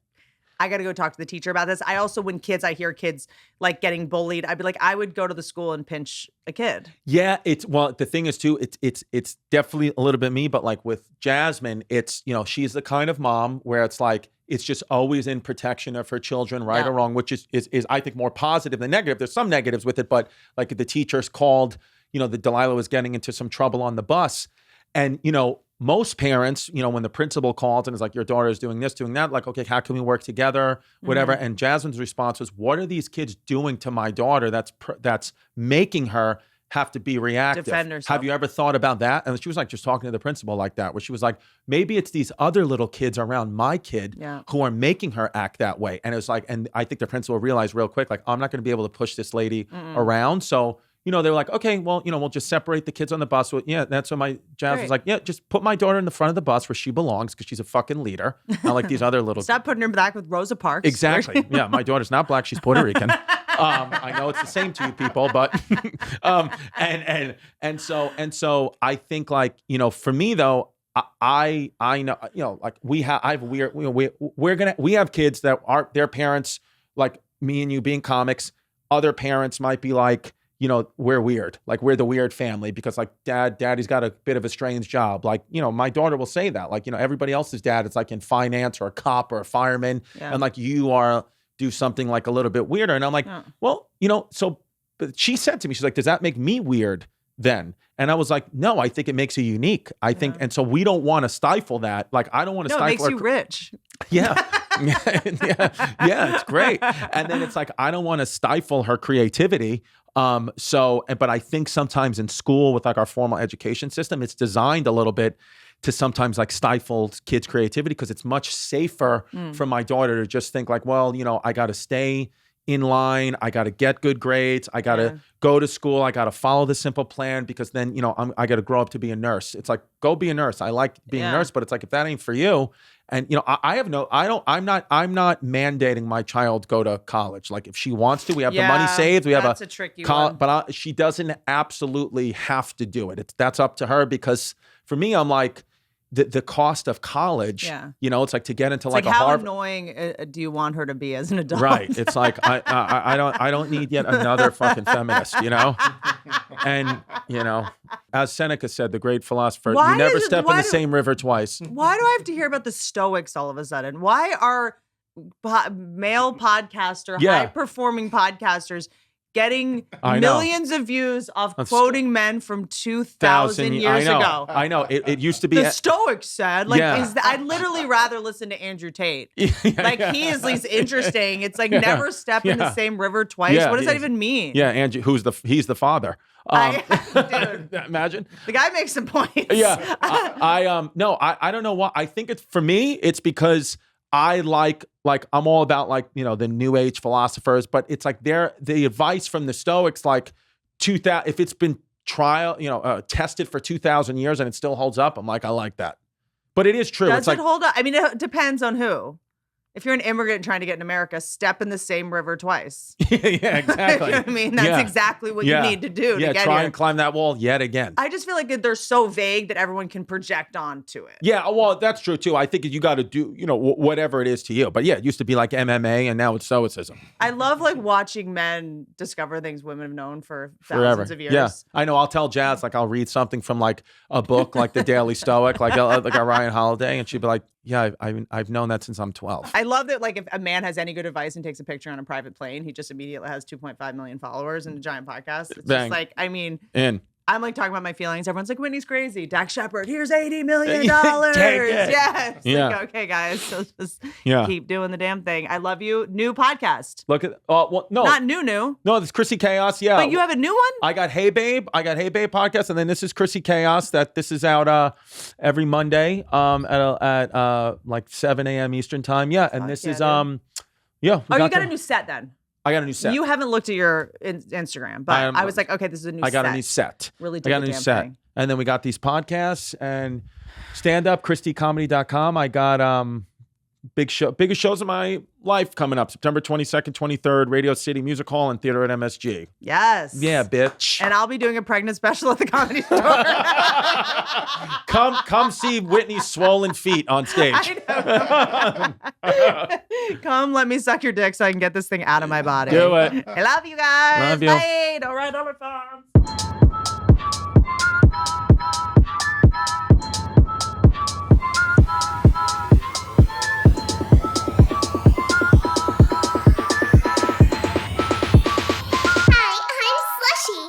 Speaker 2: go talk to the teacher about this? I also, when I hear kids like getting bullied, I'd be like, I would go to the school and pinch a kid.
Speaker 1: Yeah, the thing is too, it's definitely a little bit me, but like with Jasmine, it's, she's the kind of mom where it's like, it's just always in protection of her children, right or wrong, which is I think more positive than negative. There's some negatives with it, but like the teachers called, the Delilah was getting into some trouble on the bus. And, most parents, when the principal calls and is like, your daughter is doing this, doing that, like, okay, how can we work together, whatever. And Jasmine's response was, what are these kids doing to my daughter that's making her have to be reactive?
Speaker 2: Defend herself.
Speaker 1: Have you ever thought about that? And she was like, just talking to the principal like that, where she was like, maybe it's these other little kids around my kid who are making her act that way. And it was like, and I think the principal realized real quick, like, I'm not going to be able to push this lady around. So, they were like, okay, well, we'll just separate the kids on the bus. So, that's when my Jazz was like, just put my daughter in the front of the bus where she belongs because she's a fucking leader. Not like these other little.
Speaker 2: Stop putting her back with Rosa Parks.
Speaker 1: Exactly. Yeah, my daughter's not black; she's Puerto Rican. I know it's the same to you people, but and so I think like for me though, I know like we have kids that aren't their parents, like me and you being comics. Other parents might be like, you know, we're weird. Like we're the weird family because like daddy's got a bit of a strange job. Like, you know, my daughter will say that, like, you know, everybody else's dad is like in finance or a cop or a fireman.
Speaker 2: Yeah.
Speaker 1: And like you are do something like a little bit weirder. And I'm like, well, you know, so but she said to me, she's like, does that make me weird then? And I was like, no, I think it makes you unique. I think, and so we don't want to stifle that. Like, I don't want to
Speaker 2: No, it
Speaker 1: stifle.
Speaker 2: makes you rich.
Speaker 1: Yeah. Yeah, it's great. And then it's like, I don't want to stifle her creativity. But I think sometimes in school with like our formal education system, it's designed a little bit to sometimes like stifle kids' creativity because it's much safer for my daughter to just think like, well, you know, I got to stay in line. I got to get good grades. I got to go to school. I got to follow the simple plan because then, you know, I got to grow up to be a nurse. It's like, go be a nurse. I like being a nurse, but it's like, if that ain't for you, and you know, I'm not mandating my child go to college. Like if she wants to, we have the money saved. We have
Speaker 2: a tricky one.
Speaker 1: But she doesn't absolutely have to do it. That's up to her because for me, I'm like, the cost of college, you know, it's like to get into
Speaker 2: it's
Speaker 1: like a
Speaker 2: how
Speaker 1: Harvard.
Speaker 2: annoying do you want her to be as an adult?
Speaker 1: Right. It's like I don't need yet another fucking feminist, you know? And, you know, as Seneca said, the great philosopher, you never step in the same river twice.
Speaker 2: Why do I have to hear about the Stoics all of a sudden? Why are male podcaster, high-performing podcasters getting millions of views off quoting men from 2,000 years ago?
Speaker 1: I know. It used to be
Speaker 2: the Stoics said, like, I'd literally rather listen to Andrew Tate. He is at least interesting. It's like never step in the same river twice. What does that even mean?
Speaker 1: Yeah, Andrew, he's the father.
Speaker 2: Dude,
Speaker 1: imagine
Speaker 2: the guy makes some points.
Speaker 1: Yeah, I don't know why. I think it's for me. It's because I like I'm all about like, you know, the new age philosophers, but it's like the advice from the Stoics, like 2000, if it's been tested for 2,000 years and it still holds up, I'm like, I like that. But it is true.
Speaker 2: Does it hold up? I mean, it depends on who. If you're an immigrant trying to get in America, step in the same river twice.
Speaker 1: Yeah, exactly.
Speaker 2: You know what I mean? That's exactly what you need to do to get
Speaker 1: try
Speaker 2: here.
Speaker 1: And climb that wall yet again.
Speaker 2: I just feel like they're so vague that everyone can project onto it.
Speaker 1: Yeah, well, that's true too. I think you got to do, you know, whatever it is to you. But yeah, it used to be like MMA and now it's Stoicism.
Speaker 2: I love like watching men discover things women have known for thousands of years.
Speaker 1: Yeah, I know. I'll tell Jazz, like I'll read something from like a book, like the Daily Stoic, like a Ryan Holiday, and she'd be like, yeah, I've known that since I'm 12.
Speaker 2: I love that, like, if a man has any good advice and takes a picture on a private plane, he just immediately has 2.5 million followers and a giant podcast. It's just like, I mean, I'm like talking about my feelings. Everyone's like, Whitney's crazy. Dax Shepard, here's $80 million.
Speaker 1: Take it.
Speaker 2: Yes. Like, okay, guys. So just keep doing the damn thing. I love you. New podcast.
Speaker 1: Look at, no.
Speaker 2: Not new.
Speaker 1: No, this is Chrissy Chaos. Yeah.
Speaker 2: But you have a new one?
Speaker 1: I got Hey Babe podcast. And then this is Chrissy Chaos. This is out every Monday at like 7 a.m. Eastern time. Yeah. And this is,
Speaker 2: you got a new set then.
Speaker 1: I got a new set.
Speaker 2: You haven't looked at your Instagram, but I was like, okay, this is a new set.
Speaker 1: I got a new set.
Speaker 2: Really
Speaker 1: I got a new set.
Speaker 2: Thing.
Speaker 1: And then we got these podcasts and stand up, ChristyComedy.com. I got biggest shows of my life coming up. September 22nd, 23rd, Radio City Music Hall and Theater at MSG.
Speaker 2: Yes.
Speaker 1: Yeah, bitch.
Speaker 2: And I'll be doing a pregnant special at the Comedy Store.
Speaker 1: Come see Whitney's swollen feet on stage.
Speaker 2: I know. Come, let me suck your dick so I can get this thing out of my body.
Speaker 1: Do it.
Speaker 2: I love you guys.
Speaker 1: Love you.
Speaker 2: Bye. Don't ride on my phone.